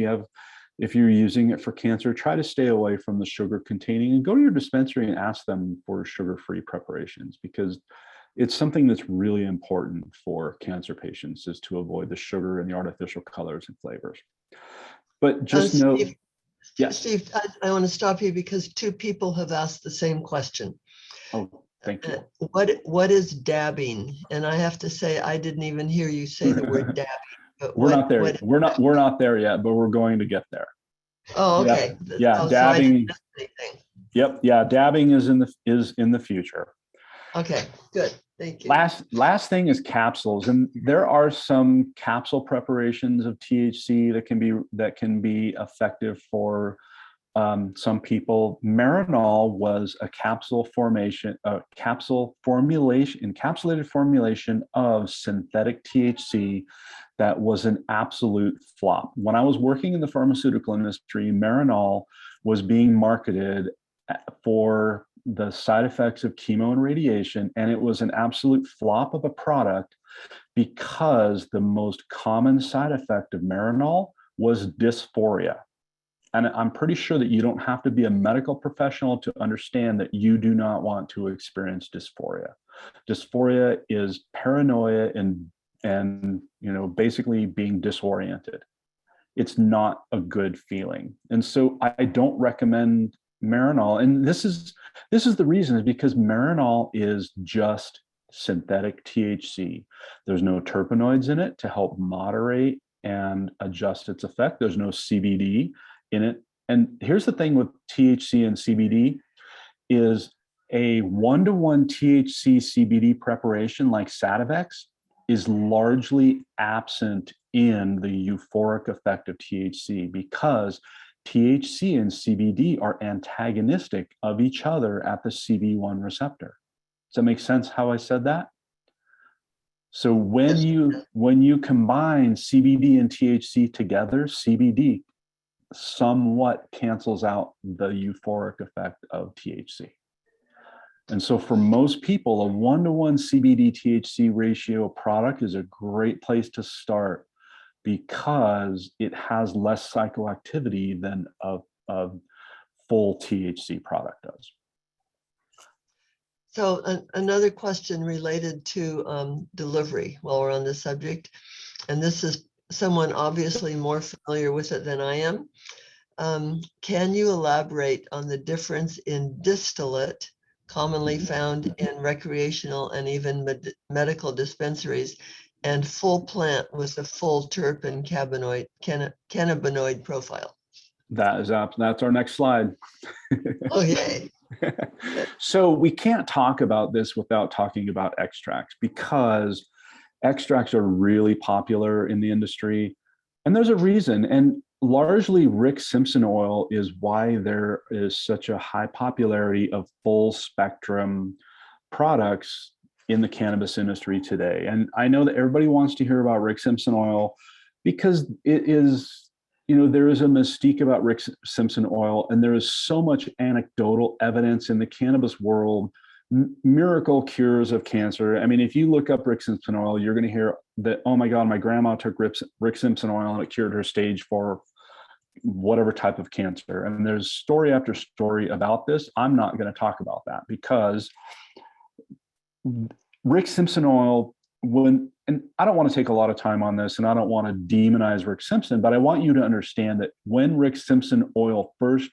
if you're using it for cancer, try to stay away from the sugar containing, and go to your dispensary and ask them for sugar-free preparations, because it's something that's really important for cancer patients, is to avoid the sugar and the artificial colors and flavors. But just know, Steve, yes. Steve, I want to stop you because two people have asked the same question. Oh, thank you. What is dabbing? And I have to say, I didn't even hear you say the word dabbing. But We're not there. We're not there yet, but we're going to get there. Oh, okay. Yeah, Oh, dabbing. so I didn't miss anything. Yep. Yeah, dabbing is in the future. Okay, good. Thank you. Last thing is capsules, and there are some capsule preparations of THC that can be effective for some people. Marinol was a encapsulated formulation of synthetic THC that was an absolute flop. When I was working in the pharmaceutical industry, Marinol was being marketed for the side effects of chemo and radiation, and it was an absolute flop of a product because the most common side effect of Marinol was dysphoria. And I'm pretty sure that you don't have to be a medical professional to understand that you do not want to experience dysphoria. Dysphoria is paranoia and basically being disoriented. It's not a good feeling. And so I don't recommend Marinol. And this is the reason, is because Marinol is just synthetic THC. There's no terpenoids in it to help moderate and adjust its effect. There's no CBD in it. And here's the thing with THC and CBD is a 1-to-1 THC CBD preparation like Sativex is largely absent in the euphoric effect of THC, because THC and CBD are antagonistic of each other at the CB1 receptor. Does that make sense how I said that? So when you combine CBD and THC together, CBD somewhat cancels out the euphoric effect of THC. And so for most people, a 1-to-1 CBD THC ratio product is a great place to start, because it has less psychoactivity than a full THC product does. So another question related to delivery while we're on this subject, and this is someone obviously more familiar with it than I am. Can you elaborate on the difference in distillate commonly found in recreational and even medical dispensaries, and full plant with a full terpene cannabinoid profile? That's our next slide. Okay. So we can't talk about this without talking about extracts, because extracts are really popular in the industry, and there's a reason. And largely Rick Simpson oil is why there is such a high popularity of full spectrum products in the cannabis industry today. And I know that everybody wants to hear about Rick Simpson oil because it is, there is a mystique about Rick Simpson oil, and there is so much anecdotal evidence in the cannabis world, miracle cures of cancer. I mean, if you look up Rick Simpson oil, you're going to hear that, oh my God, my grandma took Rick Simpson oil and it cured her stage 4 whatever type of cancer. And there's story after story about this. I'm not going to talk about that, because Rick Simpson oil, and I don't want to take a lot of time on this, and I don't want to demonize Rick Simpson, but I want you to understand that when Rick Simpson oil first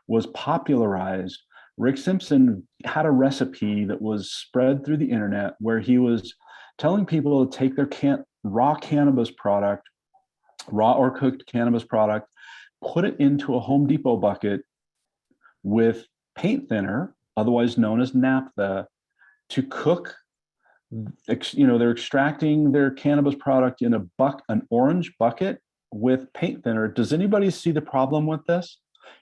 was popularized, Rick Simpson had a recipe that was spread through the internet where he was telling people to take their raw or cooked cannabis product, put it into a Home Depot bucket with paint thinner, otherwise known as naphtha, to cook. They're extracting their cannabis product in an orange bucket with paint thinner. Does anybody see the problem with this?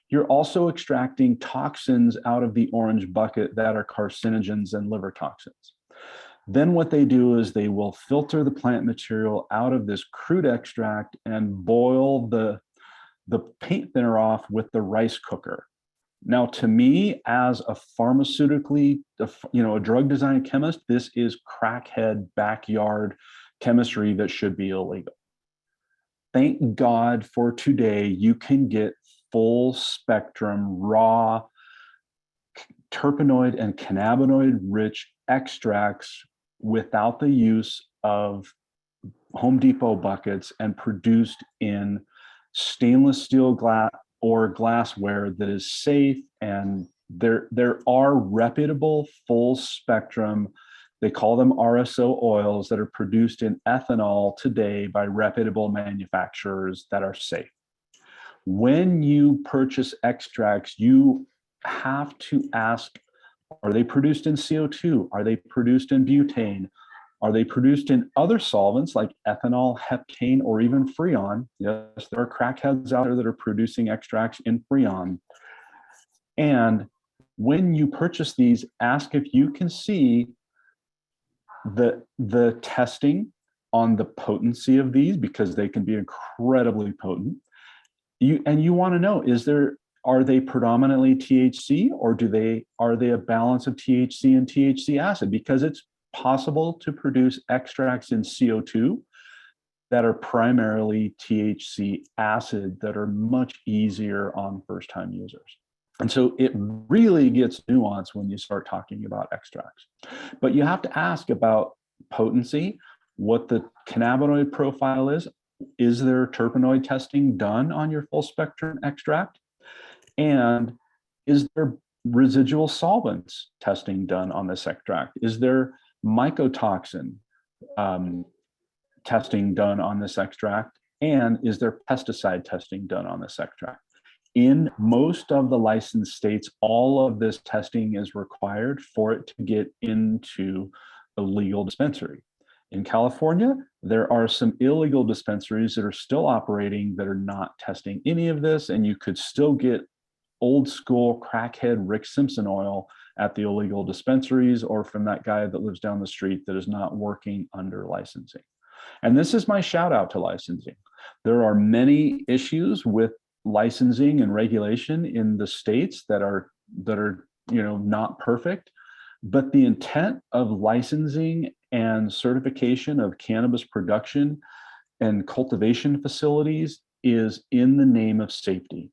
You're also extracting toxins out of the orange bucket that are carcinogens and liver toxins. Then what they do is they will filter the plant material out of this crude extract and boil the paint thinner off with the rice cooker. Now, to me, as a pharmaceutically, a drug design chemist, this is crackhead backyard chemistry that should be illegal. Thank God for today, you can get full spectrum, raw, terpenoid and cannabinoid rich extracts without the use of Home Depot buckets and produced in stainless steel glass or glassware that is safe. And there are reputable full spectrum, they call them RSO oils, that are produced in ethanol today by reputable manufacturers that are safe. When you purchase extracts, you have to ask, are they produced in CO2? Are they produced in butane? Are they produced in other solvents like ethanol, heptane, or even Freon? Yes, there are crackheads out there that are producing extracts in Freon. And when you purchase these, ask if you can see the testing on the potency of these, because they can be incredibly potent. You want to know, are they predominantly THC, or are they a balance of THC and THC acid? Because it's possible to produce extracts in CO2 that are primarily THC acid that are much easier on first-time users. And so it really gets nuanced when you start talking about extracts. But you have to ask about potency, what the cannabinoid profile is. Is there terpenoid testing done on your full spectrum extract? And is there residual solvents testing done on this extract? Is there mycotoxin testing done on this extract? And is there pesticide testing done on this extract? In most of the licensed states, all of this testing is required for it to get into a legal dispensary. In California, there are some illegal dispensaries that are still operating that are not testing any of this, and you could still get old school crackhead Rick Simpson oil at the illegal dispensaries, or from that guy that lives down the street that is not working under licensing. And this is my shout out to licensing. There are many issues with licensing and regulation in the states that are not perfect, but the intent of licensing and certification of cannabis production and cultivation facilities is in the name of safety.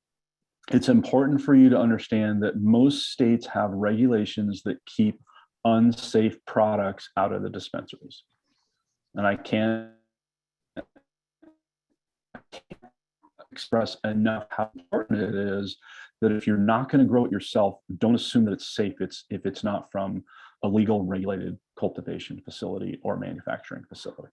It's important for you to understand that most states have regulations that keep unsafe products out of the dispensaries. And I can't express enough how important it is that if you're not going to grow it yourself, don't assume that it's safe if it's not from a legal regulated cultivation facility or manufacturing facility.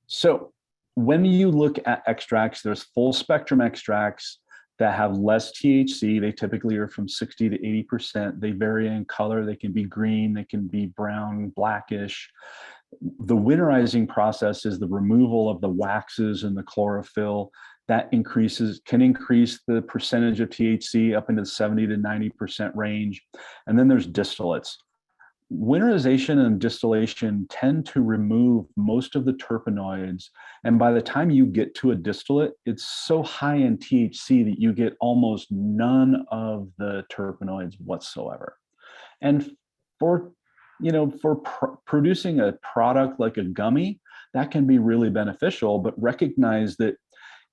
So when you look at extracts, there's full spectrum extracts that have less THC. They typically are from 60 to 80%. They vary in color. They can be green, they can be brown, blackish. The winterizing process is the removal of the waxes and the chlorophyll. That can increase the percentage of THC up into the 70 to 90% range. And then there's distillates. Winterization and distillation tend to remove most of the terpenoids. And by the time you get to a distillate, it's so high in THC that you get almost none of the terpenoids whatsoever. And for producing a product like a gummy, that can be really beneficial, but recognize that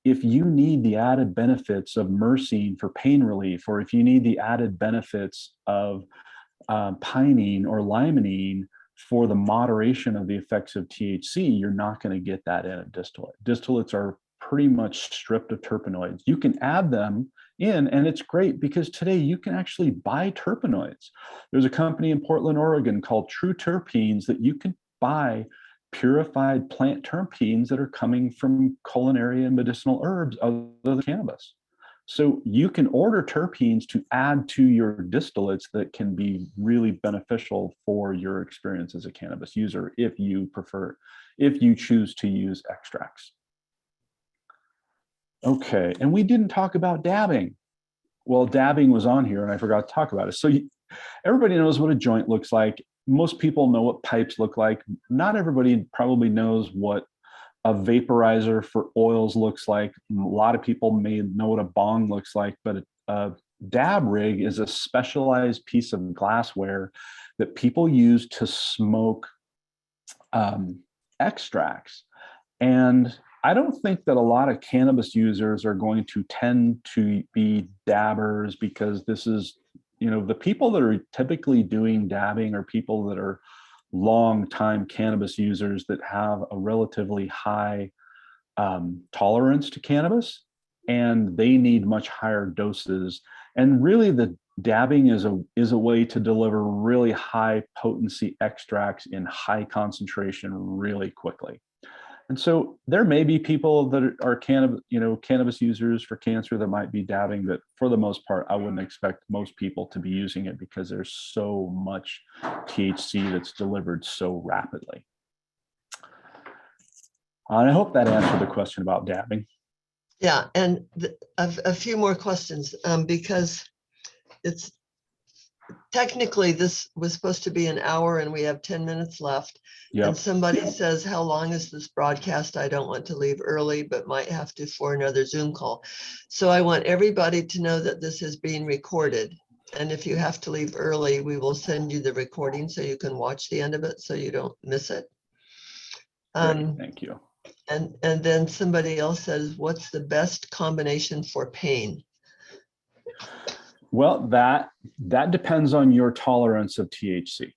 if you need the added benefits of myrcene for pain relief, or if you need the added benefits of pinene or limonene for the moderation of the effects of THC, you're not going to get that in a distillate. Distillates are pretty much stripped of terpenoids. You can add them in, and it's great because today you can actually buy terpenoids. There's a company in Portland, Oregon called True Terpenes that you can buy purified plant terpenes that are coming from culinary and medicinal herbs other than cannabis. So you can order terpenes to add to your distillates that can be really beneficial for your experience as a cannabis user if you choose to use extracts. Okay, and we didn't talk about dabbing. Well, dabbing was on here and I forgot to talk about it. So everybody knows what a joint looks like. Most people know what pipes look like. Not everybody probably knows what a vaporizer for oils looks like. A lot of people may know what a bong looks like, but a dab rig is a specialized piece of glassware that people use to smoke extracts. And I don't think that a lot of cannabis users are going to tend to be dabbers, because this is, the people that are typically doing dabbing are people that are long-time cannabis users that have a relatively high tolerance to cannabis, and they need much higher doses. And really, the dabbing is a way to deliver really high potency extracts in high concentration really quickly. And so there may be people that are cannabis users for cancer that might be dabbing, but for the most part, I wouldn't expect most people to be using it, because there's so much THC that's delivered so rapidly. And I hope that answered the question about dabbing. Yeah, and a few more questions, because it's technically this was supposed to be an hour and we have 10 minutes left. Yep. And somebody says, how long is this broadcast? I don't want to leave early, but might have to for another Zoom call. So I want everybody to know that this is being recorded. And if you have to leave early, we will send you the recording so you can watch the end of it so you don't miss it. Great, thank you. And then somebody else says, what's the best combination for pain? Well, that depends on your tolerance of THC.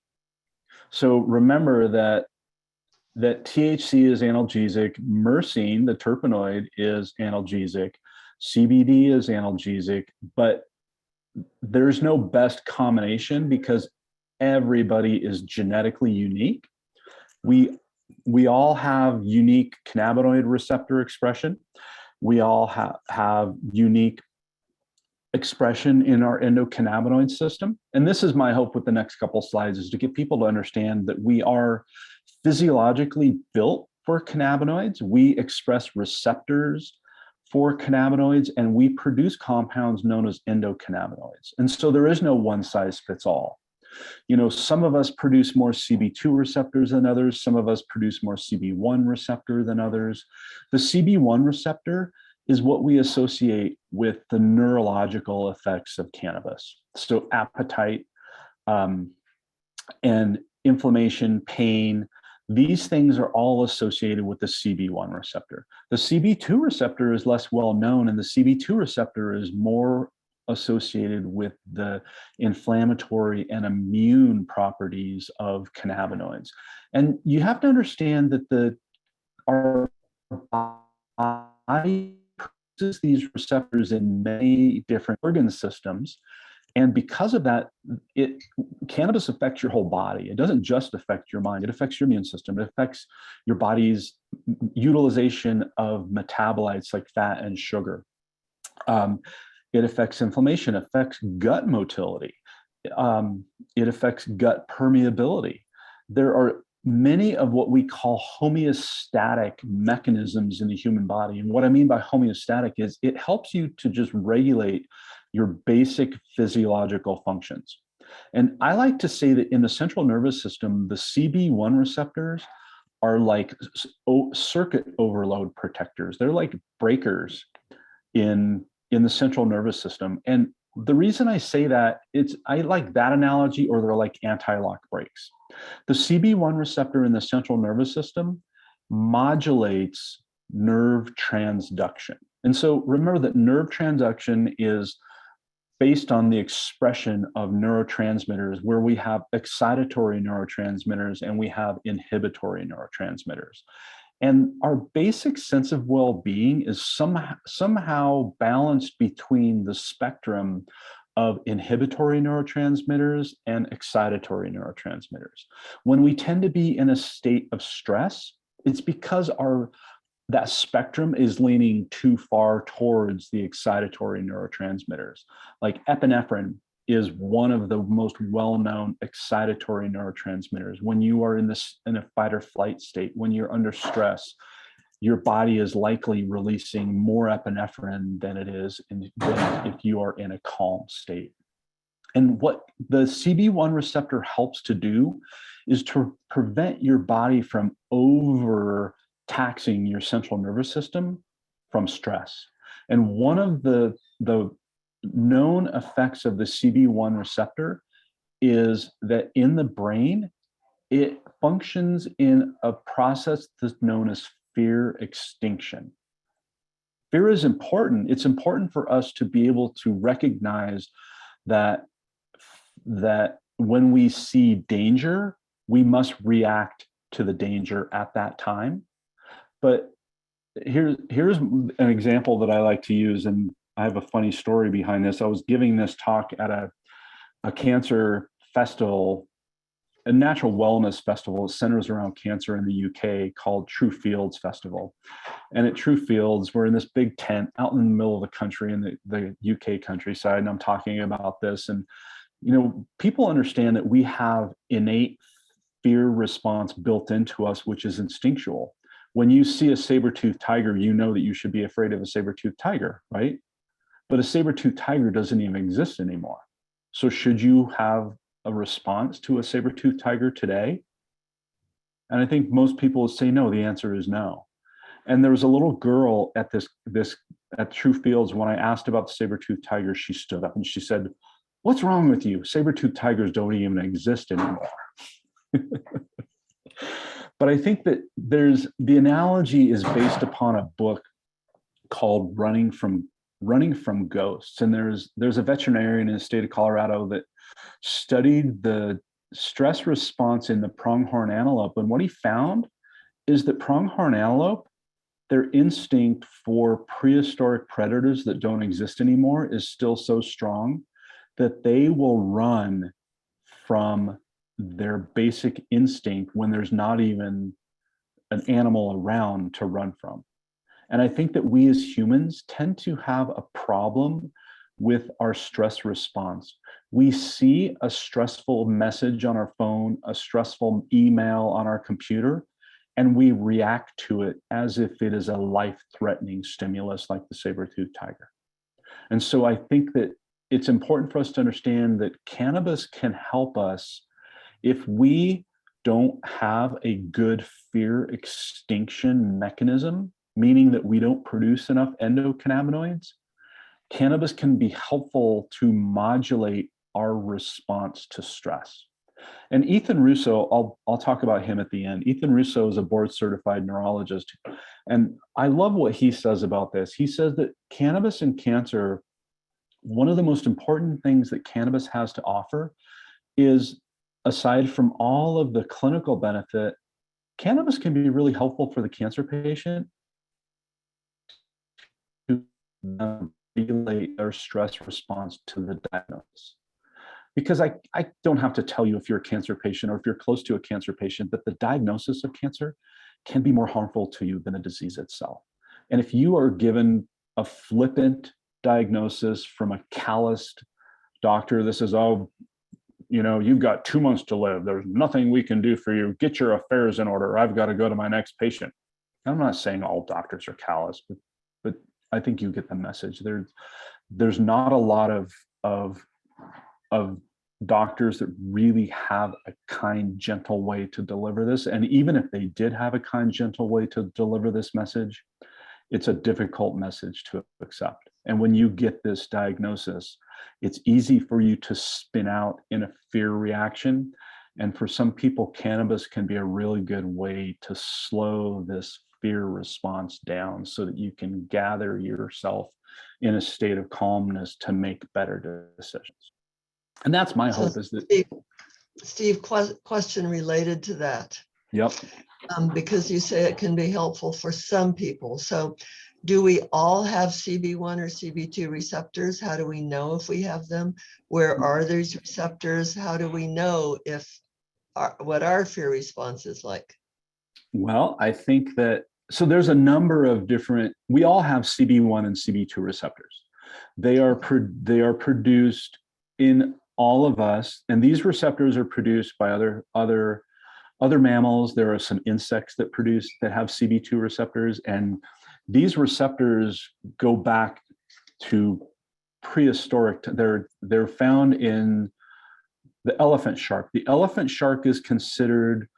So remember that THC is analgesic, myrcene, the terpenoid, is analgesic, CBD is analgesic, but there's no best combination because everybody is genetically unique. We all have unique cannabinoid receptor expression. We all have unique expression in our endocannabinoid system. And this is my hope with the next couple slides, is to get people to understand that we are physiologically built for cannabinoids. We express receptors for cannabinoids, and we produce compounds known as endocannabinoids. And so there is no one size fits all. Some of us produce more CB2 receptors than others. Some of us produce more CB1 receptor than others. The CB1 receptor is what we associate with the neurological effects of cannabis. So appetite and inflammation, pain, these things are all associated with the CB1 receptor. The CB2 receptor is less well known, and the CB2 receptor is more associated with the inflammatory and immune properties of cannabinoids. And you have to understand that our body produces these receptors in many different organ systems. And because of that, cannabis affects your whole body. It doesn't just affect your mind. It affects your immune system. It affects your body's utilization of metabolites like fat and sugar. It affects inflammation, affects gut motility. It affects gut permeability. There are many of what we call homeostatic mechanisms in the human body. And what I mean by homeostatic is it helps you to just regulate your basic physiological functions. And I like to say that in the central nervous system, the CB1 receptors are like circuit overload protectors. They're like breakers in the central nervous system. And the reason I say that, I like that analogy, or they're like anti-lock brakes. The CB1 receptor in the central nervous system modulates nerve transduction. And so remember that nerve transduction is based on the expression of neurotransmitters, where we have excitatory neurotransmitters and we have inhibitory neurotransmitters. And our basic sense of well-being is somehow balanced between the spectrum of inhibitory neurotransmitters and excitatory neurotransmitters. When we tend to be in a state of stress, it's because that spectrum is leaning too far towards the excitatory neurotransmitters. Like epinephrine is one of the most well-known excitatory neurotransmitters. When you are in a fight or flight state, when you're under stress, your body is likely releasing more epinephrine than it is if you are in a calm state. And what the CB1 receptor helps to do is to prevent your body from over taxing your central nervous system from stress. And one of the known effects of the CB1 receptor is that in the brain, it functions in a process that's known as fear extinction. Fear is important. It's important for us to be able to recognize that when we see danger, we must react to the danger at that time. But here's an example that I like to use, and I have a funny story behind this. I was giving this talk at a cancer festival, a natural wellness festival. It centers around cancer in the UK called True Fields Festival. And at True Fields, we're in this big tent out in the middle of the country, in the UK countryside, and I'm talking about this. And, people understand that we have innate fear response built into us, which is instinctual. When you see a saber-toothed tiger, you know that you should be afraid of a saber-toothed tiger, right? But a saber-toothed tiger doesn't even exist anymore. So should you have a response to a saber-toothed tiger today? And I think most people would say no. The answer is no. And there was a little girl at at True Fields. When I asked about the saber-toothed tiger, she stood up and she said, "What's wrong with you? Saber-toothed tigers don't even exist anymore." But I think that the analogy is based upon a book called Running from Ghosts. And there's a veterinarian in the state of Colorado that studied the stress response in the pronghorn antelope. And what he found is that pronghorn antelope, their instinct for prehistoric predators that don't exist anymore is still so strong that they will run from their basic instinct when there's not even an animal around to run from. And I think that we as humans tend to have a problem with our stress response. We see a stressful message on our phone, a stressful email on our computer, and we react to it as if it is a life-threatening stimulus like the saber-toothed tiger. And so I think that it's important for us to understand that cannabis can help us if we don't have a good fear extinction mechanism, meaning that we don't produce enough endocannabinoids. Cannabis can be helpful to modulate our response to stress. And Ethan Russo, I'll talk about him at the end. Ethan Russo is a board certified neurologist. And I love what he says about this. He says that cannabis and cancer, one of the most important things that cannabis has to offer is, aside from all of the clinical benefit, cannabis can be really helpful for the cancer patient to regulate their stress response to the diagnosis. Because I don't have to tell you, if you're a cancer patient or if you're close to a cancer patient, that the diagnosis of cancer can be more harmful to you than the disease itself. And if you are given a flippant diagnosis from a calloused doctor, this is, oh, you've got 2 months to live. There's nothing we can do for you. Get your affairs in order. I've got to go to my next patient. I'm not saying all doctors are callous, but I think you get the message. There's not a lot of doctors that really have a kind, gentle way to deliver this. And even if they did have a kind, gentle way to deliver this message, it's a difficult message to accept. And when you get this diagnosis, it's easy for you to spin out in a fear reaction. And for some people, cannabis can be a really good way to slow this fear response down so that you can gather yourself in a state of calmness to make better decisions. And that's my hope, is that— Steve, question related to that. Yep. Because you say it can be helpful for some people. So do we all have CB1 or CB2 receptors? How do we know if we have them? Where are these receptors? How do we know what our fear response is like? Well, I think that, so there's a number of different, we all have CB1 and CB2 receptors. They are produced in all of us, and these receptors are produced by other mammals. There are some insects that have CB2 receptors, and these receptors go back to prehistoric. They're found in the elephant shark. The elephant shark is considered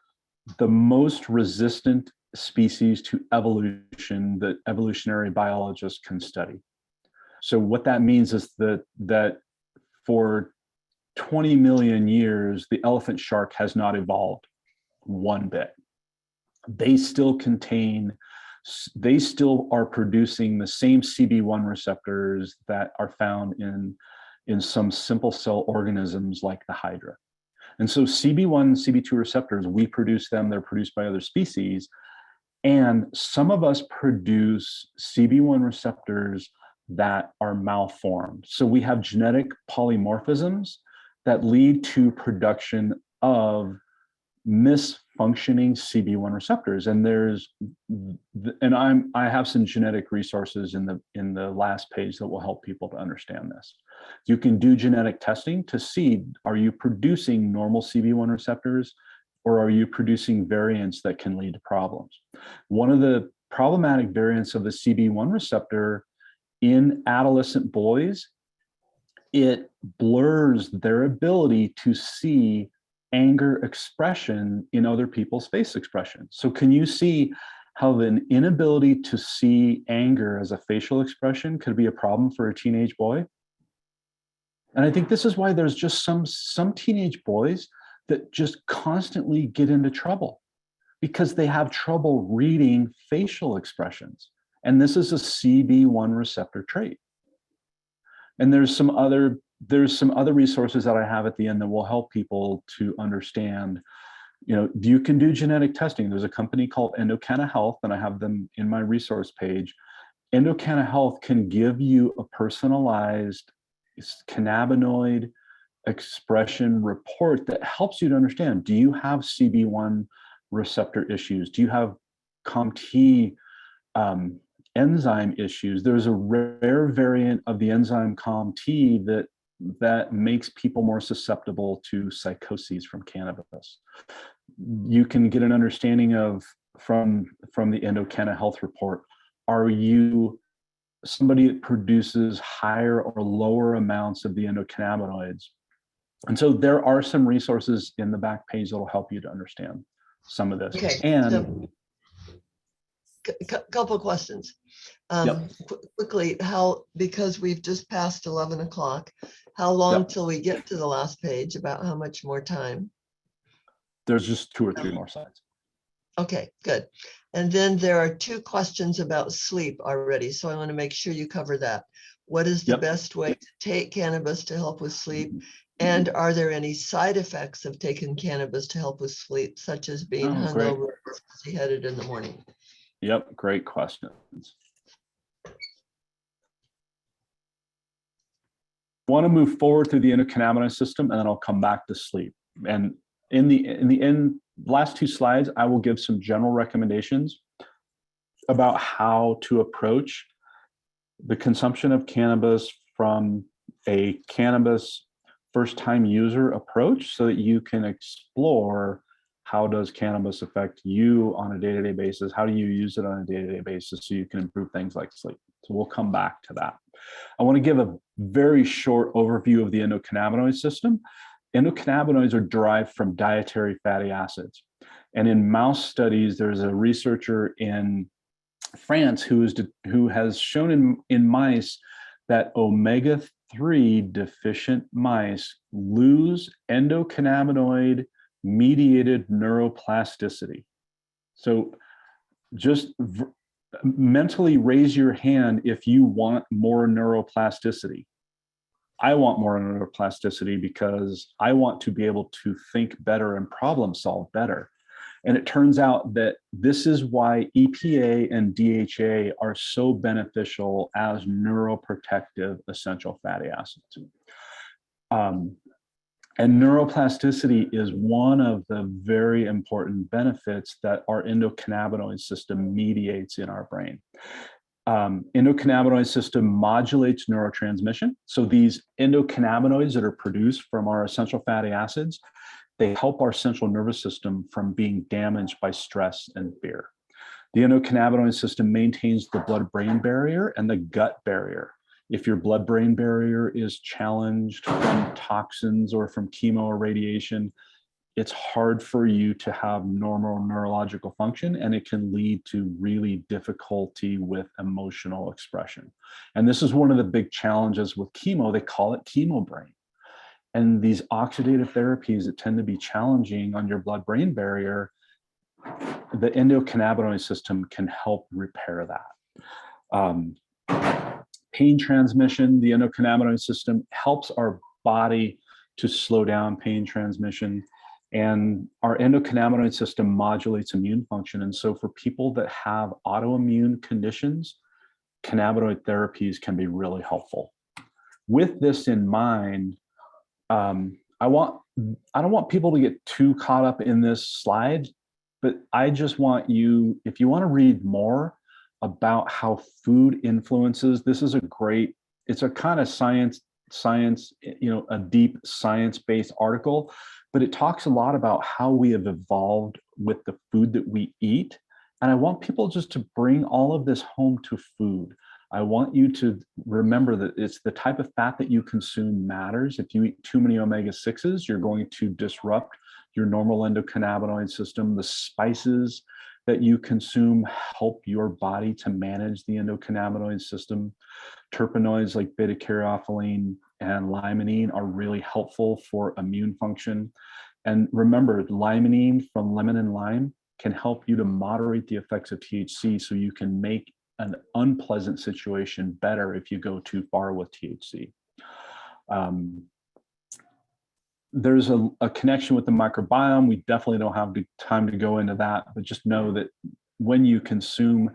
the most resistant species to evolution that evolutionary biologists can study. So what that means is that for 20 million years, the elephant shark has not evolved one bit. They still are producing the same CB1 receptors that are found in some simple cell organisms like the hydra. And so CB1, CB2 receptors, we produce them, they're produced by other species. And some of us produce CB1 receptors that are malformed. So we have genetic polymorphisms that lead to production of misfunctioning CB1 receptors. And I have some genetic resources in the last page that will help people to understand this. You can do genetic testing to see, are you producing normal CB1 receptors, or are you producing variants that can lead to problems? One of the problematic variants of the CB1 receptor in adolescent boys, it blurs their ability to see anger expression in other people's face expression. So can you see how an inability to see anger as a facial expression could be a problem for a teenage boy? And I think this is why there's just some teenage boys that just constantly get into trouble because they have trouble reading facial expressions. And this is a CB1 receptor trait. And there's some other resources that I have at the end that will help people to understand, you can do genetic testing. There's a company called Endocanna Health, and I have them in my resource page. Endocanna Health can give you a personalized cannabinoid expression report that helps you to understand, do you have CB1 receptor issues? Do you have COMT enzyme issues? There's a rare variant of the enzyme COMT that makes people more susceptible to psychoses from cannabis. You can get an understanding of, from the Endocanna Health report, are you somebody that produces higher or lower amounts of the endocannabinoids? And so there are some resources in the back page that will help you to understand some of this. Okay. And couple of questions. Quickly, because we've just passed 11 o'clock, how long till we get to the last page? About how much more time? There's just 2 or 3 more slides. Okay, good. And then there are 2 questions about sleep already, so I want to make sure you cover that. What is the best way to take cannabis to help with sleep? And are there any side effects of taking cannabis to help with sleep, such as being hungover or fuzzy-headed in the morning? Yep, great questions. I want to move forward through the endocannabinoid system, and then I'll come back to sleep. And in the last 2 slides, I will give some general recommendations about how to approach the consumption of cannabis from a cannabis first-time user approach, so that you can explore, how does cannabis affect you on a day-to-day basis? How do you use it on a day-to-day basis so you can improve things like sleep? So we'll come back to that. I want to give a very short overview of the endocannabinoid system. Endocannabinoids are derived from dietary fatty acids. And in mouse studies, there's a researcher in France who has shown in mice that omega-3 deficient mice lose endocannabinoid mediated neuroplasticity. So just mentally raise your hand if you want more neuroplasticity. I want more neuroplasticity because I want to be able to think better and problem solve better. And it turns out that this is why EPA and DHA are so beneficial as neuroprotective essential fatty acids. And neuroplasticity is one of the very important benefits that our endocannabinoid system mediates in our brain. Endocannabinoid system modulates neurotransmission. So these endocannabinoids that are produced from our essential fatty acids, they help our central nervous system from being damaged by stress and fear. The endocannabinoid system maintains the blood-brain barrier and the gut barrier. If your blood-brain barrier is challenged from toxins or from chemo or radiation, it's hard for you to have normal neurological function, and it can lead to really difficulty with emotional expression. And this is one of the big challenges with chemo. They call it chemo brain. And these oxidative therapies that tend to be challenging on your blood-brain barrier, the endocannabinoid system can help repair that. Pain transmission, the endocannabinoid system helps our body to slow down pain transmission. And our endocannabinoid system modulates immune function. And so for people that have autoimmune conditions, cannabinoid therapies can be really helpful. With this in mind, I don't want people to get too caught up in this slide, but I just want you, if you want to read more about how food influences, this is it's a kind of science, a deep science-based article, but it talks a lot about how we have evolved with the food that we eat. And I want people just to bring all of this home to food. I want you to remember that it's the type of fat that you consume matters. If you eat too many omega-6s, you're going to disrupt your normal endocannabinoid system. The spices that you consume help your body to manage the endocannabinoid system. Terpenoids like beta-caryophyllene and limonene are really helpful for immune function. And remember, limonene from lemon and lime can help you to moderate the effects of THC, so you can make an unpleasant situation better if you go too far with THC. There's a connection with the microbiome. We definitely don't have the time to go into that, but just know that when you consume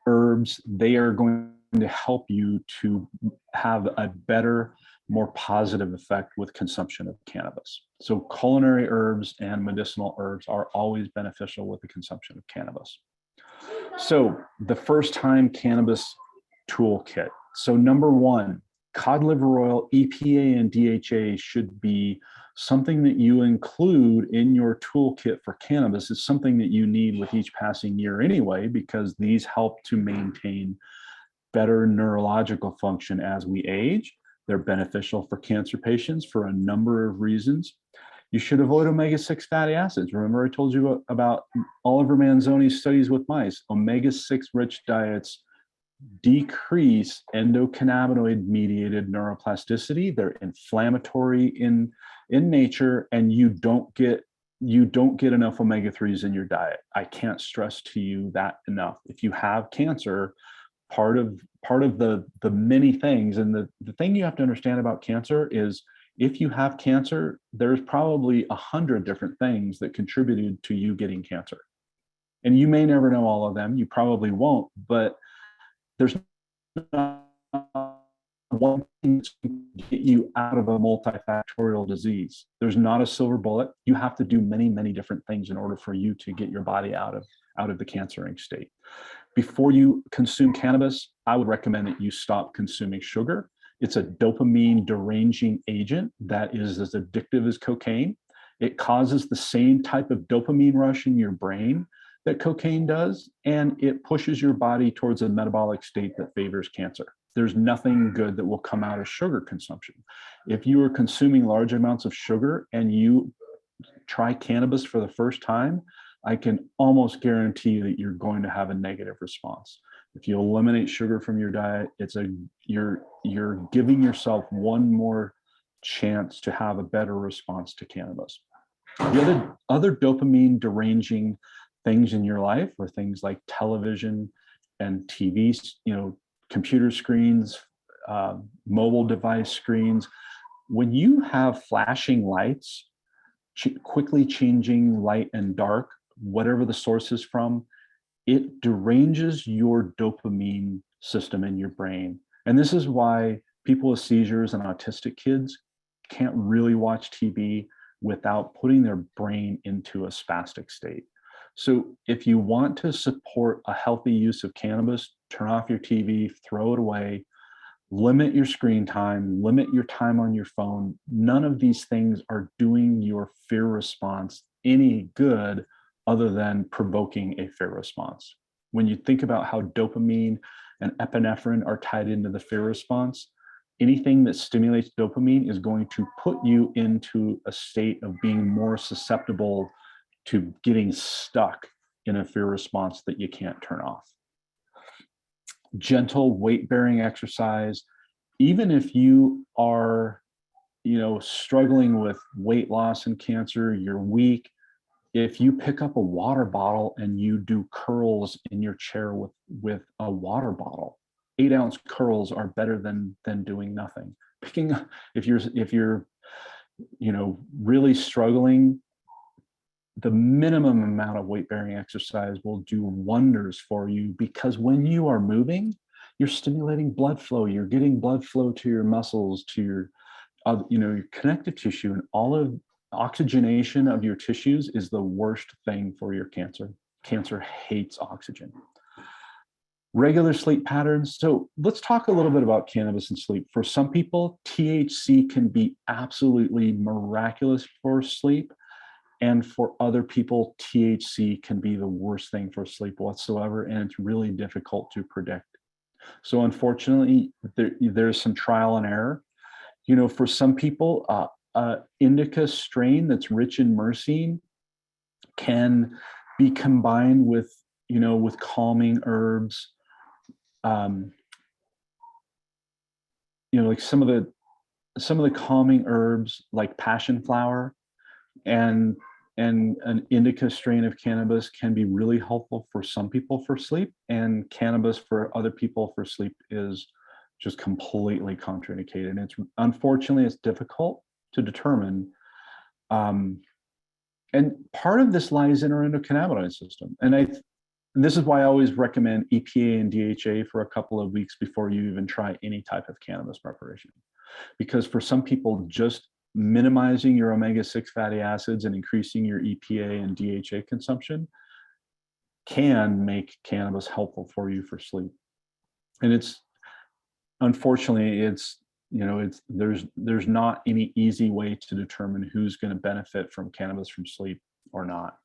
herbs, they are going to help you to have a better, more positive effect with consumption of cannabis. So culinary herbs and medicinal herbs are always beneficial with the consumption of cannabis. So the first time cannabis toolkit. So number one, cod liver oil, EPA and DHA should be something that you include in your toolkit for cannabis. It's something that you need with each passing year anyway, because these help to maintain better neurological function as we age. They're beneficial for cancer patients for a number of reasons. You should avoid omega-6 fatty acids. Remember I told you about Oliver Manzoni's studies with mice. Omega-6 rich diets decrease endocannabinoid-mediated neuroplasticity. They're inflammatory in nature, and you don't get enough omega-3s in your diet. I can't stress to you that enough. If you have cancer, part of the many things, and the thing you have to understand about cancer is, if you have cancer, there's probably 100 different things that contributed to you getting cancer. And you may never know all of them. You probably won't, but there's not one thing to get you out of a multifactorial disease. There's not a silver bullet. You have to do many, many different things in order for you to get your body out of the cancering state. Before you consume cannabis, I would recommend that you stop consuming sugar. It's a dopamine deranging agent that is as addictive as cocaine. It causes the same type of dopamine rush in your brain that cocaine does, and it pushes your body towards a metabolic state that favors cancer. There's nothing good that will come out of sugar consumption. If you are consuming large amounts of sugar and you try cannabis for the first time, I can almost guarantee you that you're going to have a negative response. If you eliminate sugar from your diet, you're giving yourself one more chance to have a better response to cannabis. The other dopamine deranging things in your life are things like television and TV, computer screens, mobile device screens. When you have flashing lights, quickly changing light and dark, whatever the source is from, it deranges your dopamine system in your brain. And this is why people with seizures and autistic kids can't really watch TV without putting their brain into a spastic state. So if you want to support a healthy use of cannabis, turn off your TV, throw it away, limit your screen time, limit your time on your phone. None of these things are doing your fear response any good other than provoking a fear response. When you think about how dopamine and epinephrine are tied into the fear response, anything that stimulates dopamine is going to put you into a state of being more susceptible to getting stuck in a fear response that you can't turn off. Gentle weight-bearing exercise, even if you are, struggling with weight loss and cancer, you're weak, if you pick up a water bottle and you do curls in your chair with a water bottle, 8-ounce curls are better than doing nothing. If you're really struggling, the minimum amount of weight-bearing exercise will do wonders for you, because when you are moving, you're stimulating blood flow. You're getting blood flow to your muscles, to your your connective tissue, and all of oxygenation of your tissues is the worst thing for your cancer. Cancer hates oxygen. Regular sleep patterns. So let's talk a little bit about cannabis and sleep. For some people, THC can be absolutely miraculous for sleep. And for other people, THC can be the worst thing for sleep whatsoever. And it's really difficult to predict. So unfortunately, there's some trial and error. For some people, indica strain that's rich in myrcene can be combined with calming herbs. Like some of the calming herbs, like passion flower and an indica strain of cannabis, can be really helpful for some people for sleep, and cannabis for other people for sleep is just completely contraindicated. And unfortunately, it's difficult to determine. And part of this lies in our endocannabinoid system. And this is why I always recommend EPA and DHA for a couple of weeks before you even try any type of cannabis preparation. Because for some people, just minimizing your omega-6 fatty acids and increasing your EPA and DHA consumption can make cannabis helpful for you for sleep. And unfortunately, there's not any easy way to determine who's going to benefit from cannabis from sleep or not.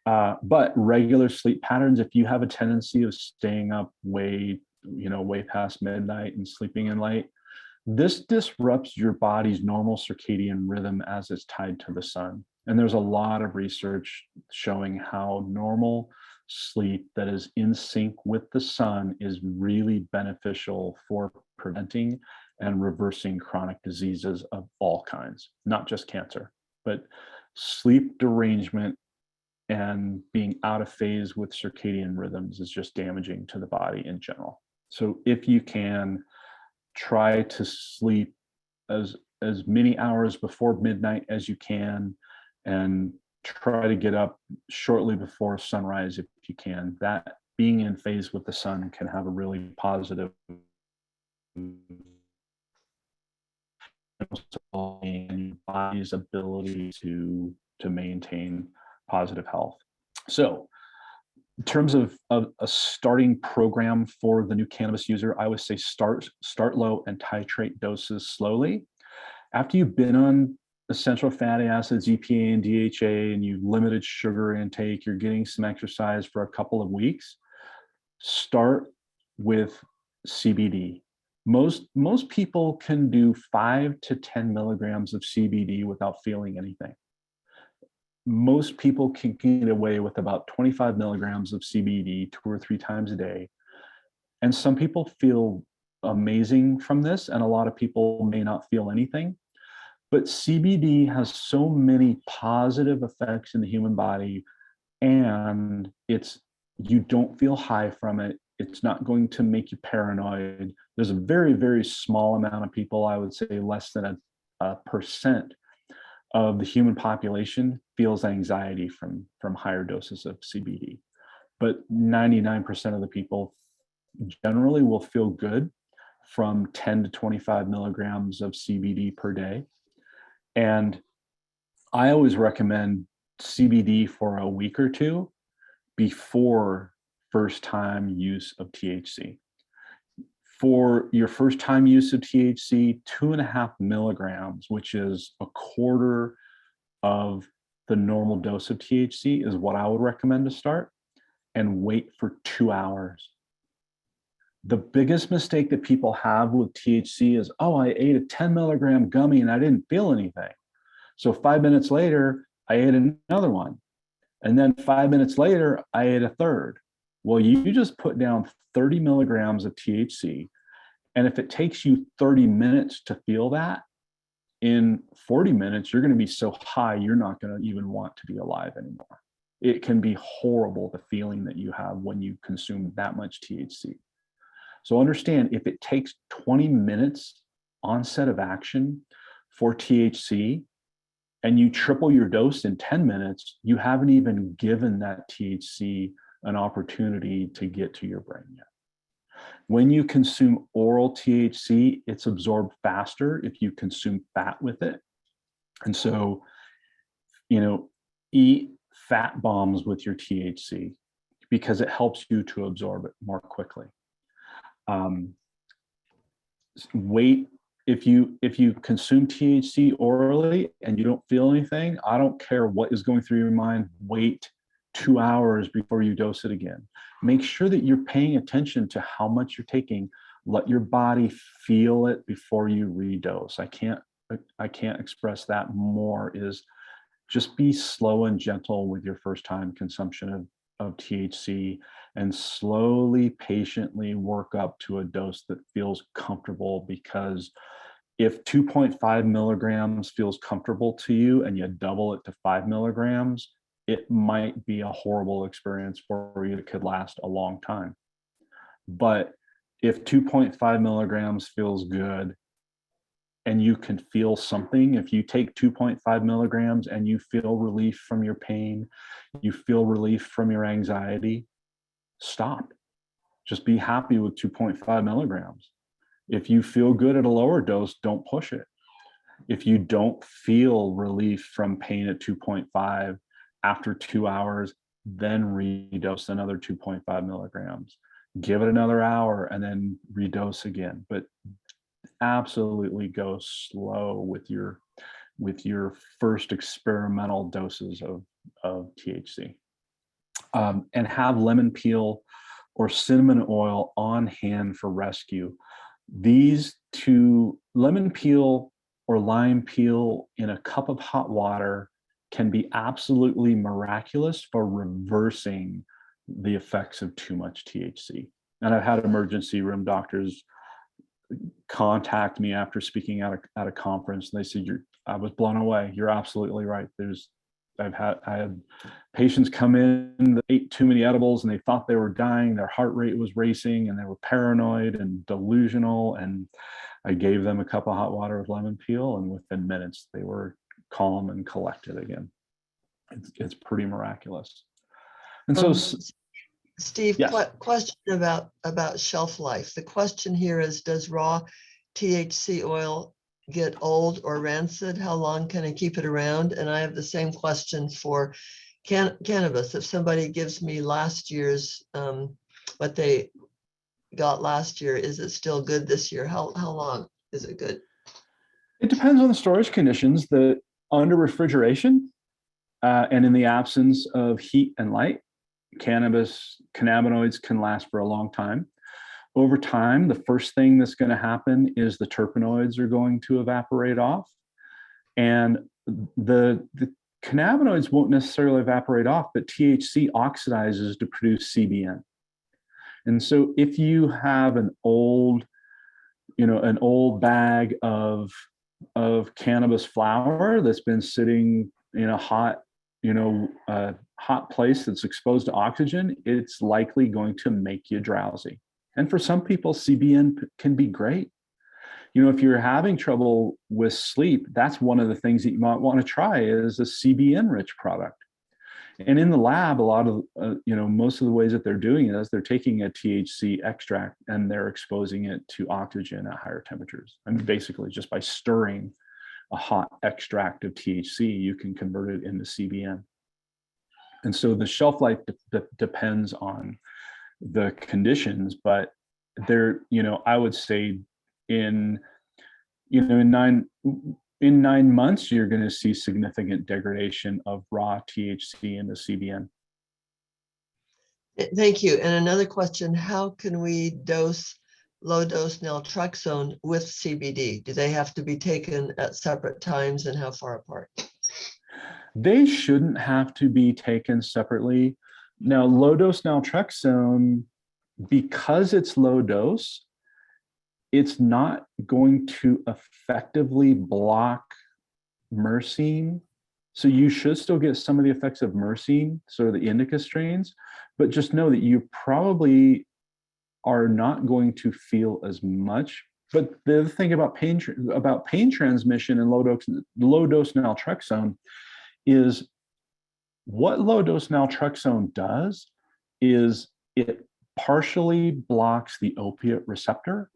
But regular sleep patterns, if you have a tendency of staying up way past midnight and sleeping in late, this disrupts your body's normal circadian rhythm as it's tied to the sun. And there's a lot of research showing how normal sleep that is in sync with the sun is really beneficial for preventing and reversing chronic diseases of all kinds, not just cancer, but sleep derangement and being out of phase with circadian rhythms is just damaging to the body in general. So if you can, try to sleep as many hours before midnight as you can, and try to get up shortly before sunrise if you can. That being in phase with the sun can have a really positive body's ability to maintain positive health. So in terms of a starting program for the new cannabis user, I would say start low and titrate doses slowly. After you've been on essential fatty acids, EPA and DHA, and you've limited sugar intake, you're getting some exercise for a couple of weeks, start with CBD. Most people can do 5 to 10 milligrams of CBD without feeling anything. Most people can get away with about 25 milligrams of CBD 2 or 3 times a day. And some people feel amazing from this, and a lot of people may not feel anything. But CBD has so many positive effects in the human body, and you don't feel high from it. It's not going to make you paranoid. There's a very, very small amount of people, I would say less than a percent of the human population feels anxiety from higher doses of CBD. But 99% of the people generally will feel good from 10 to 25 milligrams of CBD per day. And I always recommend CBD for a week or two before first time use of THC. For your first time use of THC, 2.5 milligrams, which is a quarter of the normal dose of THC, is what I would recommend to start, and wait for 2 hours. The biggest mistake that people have with THC is, oh, I ate a 10 milligram gummy and I didn't feel anything. So 5 minutes later, I ate another one. And then 5 minutes later, I ate a third. Well, you just put down 30 milligrams of THC. And if it takes you 30 minutes to feel that, in 40 minutes, you're going to be so high, you're not going to even want to be alive anymore. It can be horrible, the feeling that you have when you consume that much THC. So understand, if it takes 20 minutes onset of action for THC, and you triple your dose in 10 minutes, you haven't even given that THC an opportunity to get to your brain yet. When you consume oral THC, it's absorbed faster if you consume fat with it. And so, eat fat bombs with your THC because it helps you to absorb it more quickly. Wait. If you consume THC orally and you don't feel anything, I don't care what is going through your mind, wait 2 hours before you dose it again. Make sure that you're paying attention to how much you're taking. Let your body feel it before you redose. I can't express that more. Is just be slow and gentle with your first time consumption of THC, and slowly, patiently work up to a dose that feels comfortable. Because if 2.5 milligrams feels comfortable to you and you double it to 5 milligrams, it might be a horrible experience for you. It could last a long time. But if 2.5 milligrams feels good and you can feel something, if you take 2.5 milligrams and you feel relief from your pain, you feel relief from your anxiety, stop. Just be happy with 2.5 milligrams. If you feel good at a lower dose, don't push it. If you don't feel relief from pain at 2.5 after 2 hours, then redose another 2.5 milligrams. Give it another hour and then redose again. But absolutely go slow with your first experimental doses of THC. And have lemon peel or cinnamon oil on hand for rescue. These two, lemon peel or lime peel in a cup of hot water, can be absolutely miraculous for reversing the effects of too much THC. And I've had emergency room doctors contact me after speaking at a conference, and they said, I was blown away. You're absolutely right. I had patients come in that ate too many edibles and they thought they were dying. Their heart rate was racing and they were paranoid and delusional. And I gave them a cup of hot water with lemon peel, and within minutes they were calm and collected again. It's pretty miraculous. And so, Steve, yes. Question about shelf life. The question here is, does raw THC oil get old or rancid? How long can I keep it around? And I have the same question for cannabis. If somebody gives me last year's, what they got last year, is it still good this year? How long is it good? It depends on the storage conditions. Under refrigeration and in the absence of heat and light, cannabinoids can last for a long time. Over time, the first thing that's going to happen is the terpenoids are going to evaporate off, and the cannabinoids won't necessarily evaporate off, but THC oxidizes to produce CBN. And so if you have an old bag of cannabis flower that's been sitting in a hot place that's exposed to oxygen, it's likely going to make you drowsy. And for some people, CBN can be great. If you're having trouble with sleep, that's one of the things that you might want to try is a CBN rich product. And in the lab, a lot of, most of the ways that they're doing it is they're taking a THC extract and they're exposing it to oxygen at higher temperatures. I mean, basically just by stirring a hot extract of THC, you can convert it into CBN. And so the shelf life depends on the conditions, but I would say in 9 months, you're going to see significant degradation of raw THC into CBN. Thank you. And another question, how can we dose low-dose naltrexone with CBD? Do they have to be taken at separate times and how far apart? They shouldn't have to be taken separately. Now, low dose naltrexone, because it's low dose, it's not going to effectively block myrcene. So you should still get some of the effects of myrcene, sort of the indica strains, but just know that you probably are not going to feel as much. But the other thing about pain transmission and low dose naltrexone is what low dose naltrexone does is it partially blocks the opiate receptor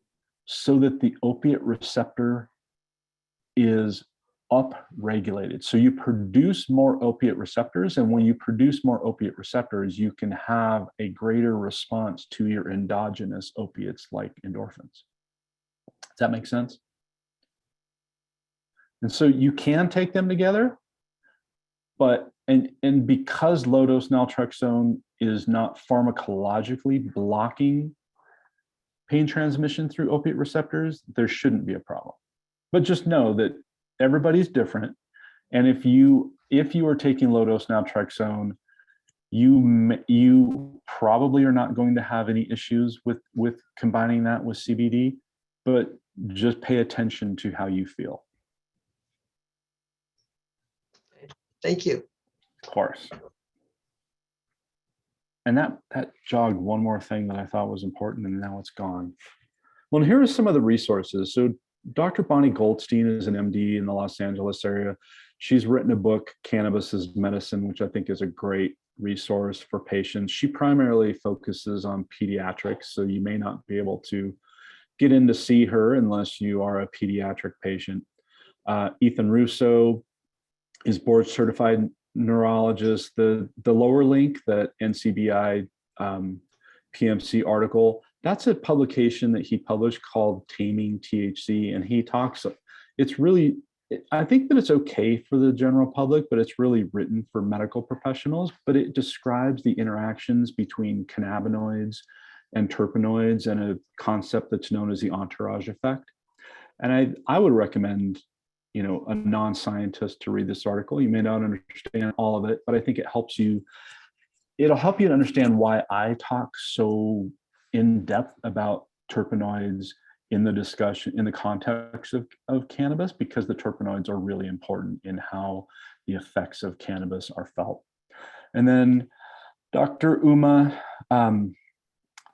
so that the opiate receptor is upregulated. So you produce more opiate receptors, and when you produce more opiate receptors, you can have a greater response to your endogenous opiates like endorphins. Does that make sense? And so you can take them together, but and because low dose naltrexone is not pharmacologically blocking pain transmission through opiate receptors, there shouldn't be a problem. But just know that everybody's different, and if you are taking low dose naltrexone, you probably are not going to have any issues with combining that with CBD, but just pay attention to how you feel. Thank you. Of course. And that jogged one more thing that I thought was important, and now it's gone. Well, here are some of the resources. So Dr. Bonnie Goldstein is an MD in the Los Angeles area. She's written a book, Cannabis as Medicine, which I think is a great resource for patients. She primarily focuses on pediatrics, so you may not be able to get in to see her unless you are a pediatric patient. Ethan Russo is board certified neurologist. The lower link, that NCBI PMC article, that's a publication that he published called Taming THC, and he talks, it's really, I think that it's okay for the general public, but it's really written for medical professionals, but it describes the interactions between cannabinoids and terpenoids and a concept that's known as the entourage effect. And I would recommend, you know, a non-scientist to read this article. You may not understand all of it, but I think it'll help you to understand why I talk so in depth about terpenoids in the discussion, in the context of cannabis, because the terpenoids are really important in how the effects of cannabis are felt. And then Dr. Uma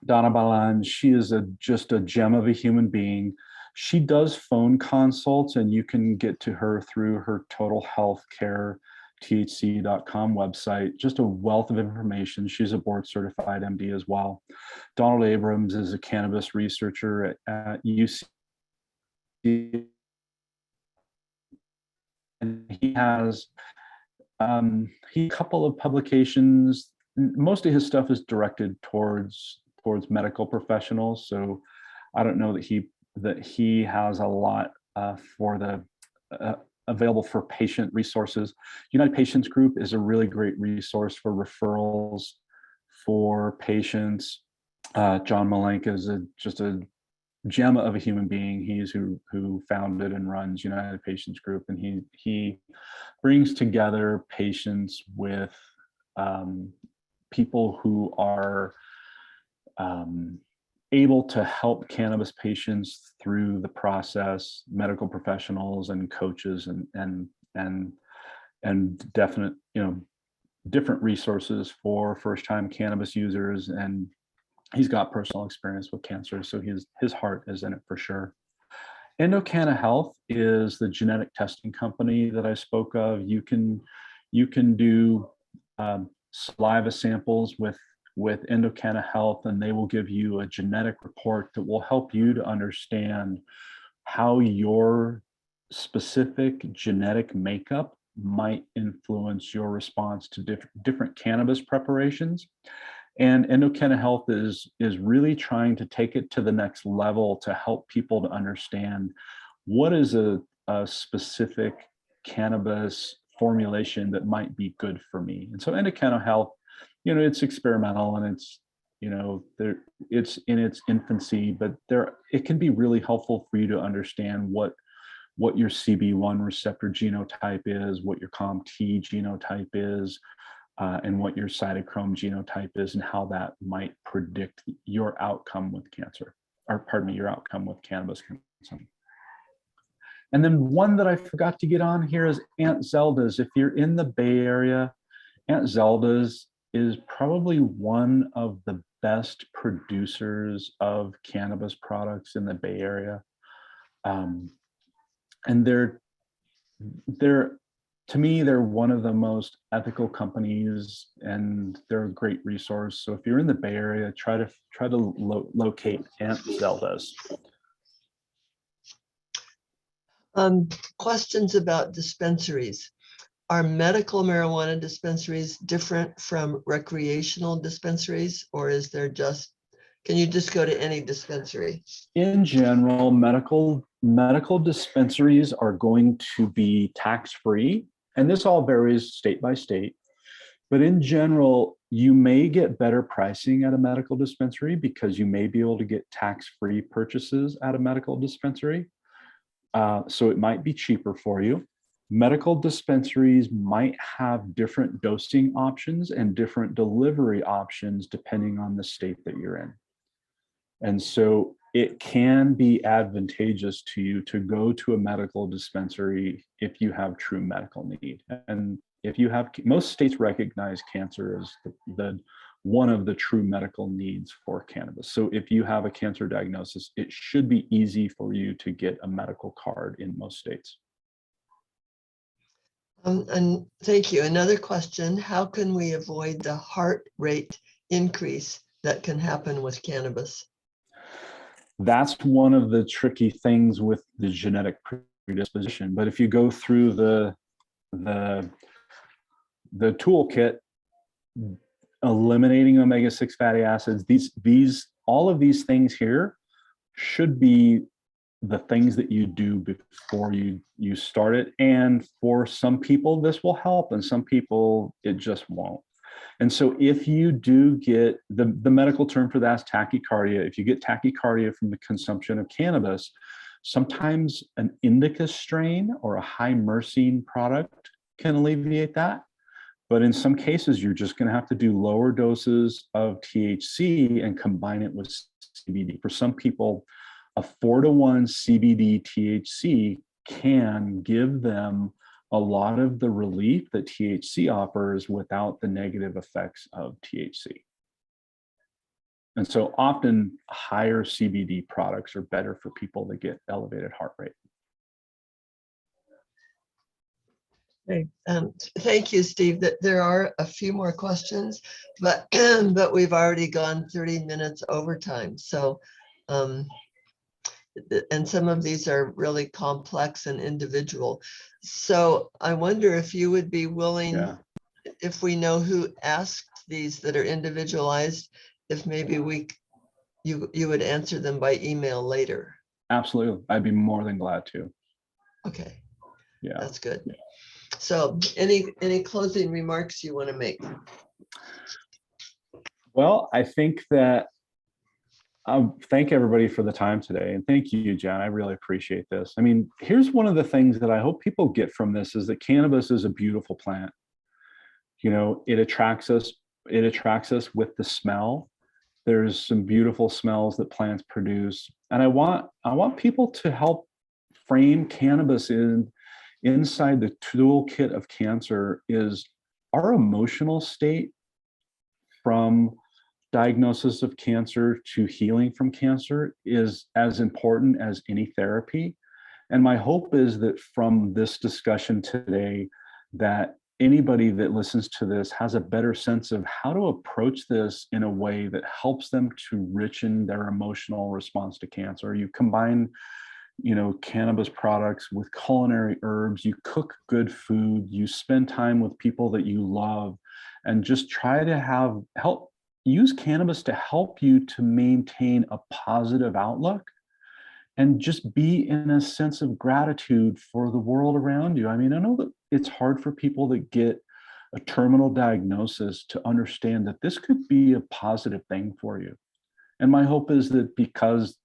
Dhanabalan, she is just a gem of a human being. She does phone consults, and you can get to her through her Total Health Care THC.com website. Just a wealth of information. She's a board certified MD as well. Donald Abrams is a cannabis researcher at UC, and he has a couple of publications. Most of his stuff is directed towards medical professionals, so I don't know that he has a lot for the available for patient resources. United Patients Group is a really great resource for referrals for patients. John Malenka is just a gem of a human being. He's who founded and runs United Patients Group, and he brings together patients with people who are able to help cannabis patients through the process, medical professionals and coaches and definite, you know, different resources for first-time cannabis users. And he's got personal experience with cancer, so his heart is in it for sure. Endocanna Health is the genetic testing company that I spoke of. You can do saliva samples with Endocanna Health, and they will give you a genetic report that will help you to understand how your specific genetic makeup might influence your response to different cannabis preparations. And Endocanna Health is really trying to take it to the next level to help people to understand what is a specific cannabis formulation that might be good for me. And so Endocanna Health it's experimental, and it's, it's in its infancy, but it can be really helpful for you to understand what your CB1 receptor genotype is, what your COMT genotype is, and what your cytochrome genotype is, and how that might predict your outcome with cancer, or pardon me, your outcome with cannabis consumption. And then one that I forgot to get on here is Aunt Zelda's. If you're in the Bay Area, Aunt Zelda's is probably one of the best producers of cannabis products in the Bay Area. And they're to me, they're one of the most ethical companies, and they're a great resource. So if you're in the Bay Area, try to locate Aunt Zelda's. Questions about dispensaries. Are medical marijuana dispensaries different from recreational dispensaries, or is there can you just go to any dispensary? In general, medical dispensaries are going to be tax-free, and this all varies state by state. But in general, you may get better pricing at a medical dispensary because you may be able to get tax-free purchases at a medical dispensary. So it might be cheaper for you. Medical dispensaries might have different dosing options and different delivery options depending on the state that you're in. And so it can be advantageous to you to go to a medical dispensary if you have true medical need. And if you have, most states recognize cancer as the one of the true medical needs for cannabis. So if you have a cancer diagnosis, it should be easy for you to get a medical card in most states. And thank you. Another question, how can we avoid the heart rate increase that can happen with cannabis? That's one of the tricky things with the genetic predisposition. But if you go through the toolkit, eliminating omega-6 fatty acids, all of these things here should be the things that you do before you start it. And for some people, this will help, and some people, it just won't. And so if you do get, the medical term for that is tachycardia. If you get tachycardia from the consumption of cannabis, sometimes an indica strain or a high myrcene product can alleviate that. But in some cases, you're just going to have to do lower doses of THC and combine it with CBD. For some people, a 4-to-1 CBD THC can give them a lot of the relief that THC offers without the negative effects of THC. And so often higher CBD products are better for people that get elevated heart rate. Okay. Thank you, Steve. There are a few more questions, but but we've already gone 30 minutes overtime. So, and some of these are really complex and individual. So I wonder if you would be willing, if we know who asked these that are individualized, if maybe you would answer them by email later. Absolutely. I'd be more than glad to. Okay. Yeah. That's good. Yeah. So any closing remarks you want to make? Well, I think that thank everybody for the time today. And thank you, Jen. I really appreciate this. I mean, here's one of the things that I hope people get from this is that cannabis is a beautiful plant. You know, it attracts us with the smell. There's some beautiful smells that plants produce. And I want people to help frame cannabis inside the toolkit of cancer is our emotional state from diagnosis of cancer to healing from cancer is as important as any therapy. And my hope is that from this discussion today, that anybody that listens to this has a better sense of how to approach this in a way that helps them to richen their emotional response to cancer. You combine, cannabis products with culinary herbs, you cook good food, you spend time with people that you love, and just try to use cannabis to help you to maintain a positive outlook and just be in a sense of gratitude for the world around you. I mean, I know that it's hard for people that get a terminal diagnosis to understand that this could be a positive thing for you. And my hope is that because,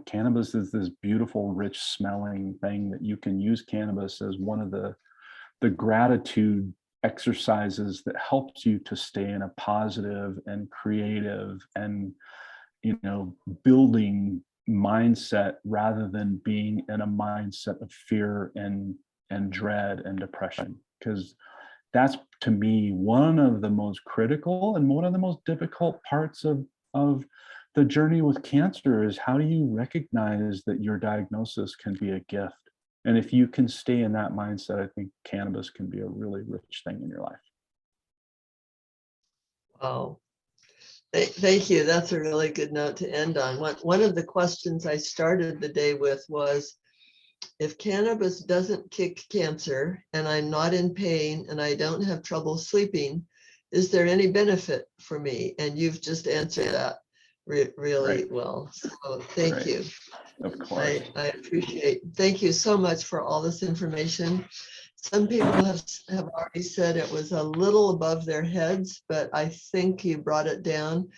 cannabis is this beautiful, rich smelling thing, that you can use cannabis as one of the gratitude exercises that helps you to stay in a positive and creative and, building mindset rather than being in a mindset of fear and dread and depression. Because that's, to me, one of the most critical and one of the most difficult parts of the journey with cancer is, how do you recognize that your diagnosis can be a gift? And if you can stay in that mindset, I think cannabis can be a really rich thing in your life. Wow. Thank you. That's a really good note to end on. One of the questions I started the day with was, if cannabis doesn't kick cancer and I'm not in pain and I don't have trouble sleeping, is there any benefit for me? And you've just answered that really well. So thank you. Of course. I appreciate. Thank you so much for all this information. Some people have already said it was a little above their heads, but I think you brought it down.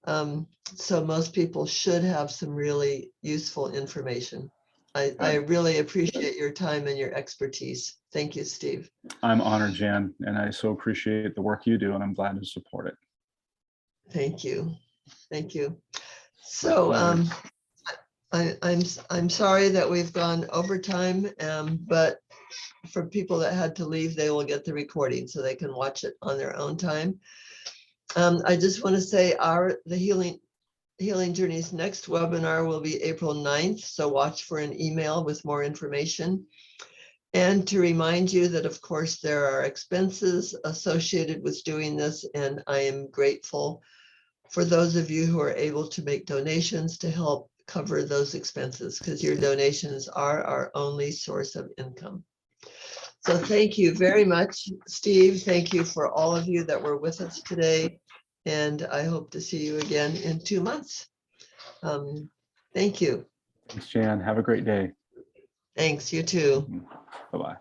So most people should have some really useful information. I really appreciate your time and your expertise. Thank you, Steve. I'm honored, Jan, and I so appreciate the work you do, and I'm glad to support it. Thank you. Thank you. So I'm sorry that we've gone over time, but for people that had to leave, they will get the recording so they can watch it on their own time. I just want to say the Healing Journeys next webinar will be April 9th. So watch for an email with more information. And to remind you that, of course, there are expenses associated with doing this. And I am grateful for those of you who are able to make donations to help cover those expenses, because your donations are our only source of income. So thank you very much, Steve. Thank you for all of you that were with us today. And I hope to see you again in 2 months. Thank you. Thanks, Jan. Have a great day. Thanks, you too. Bye-bye.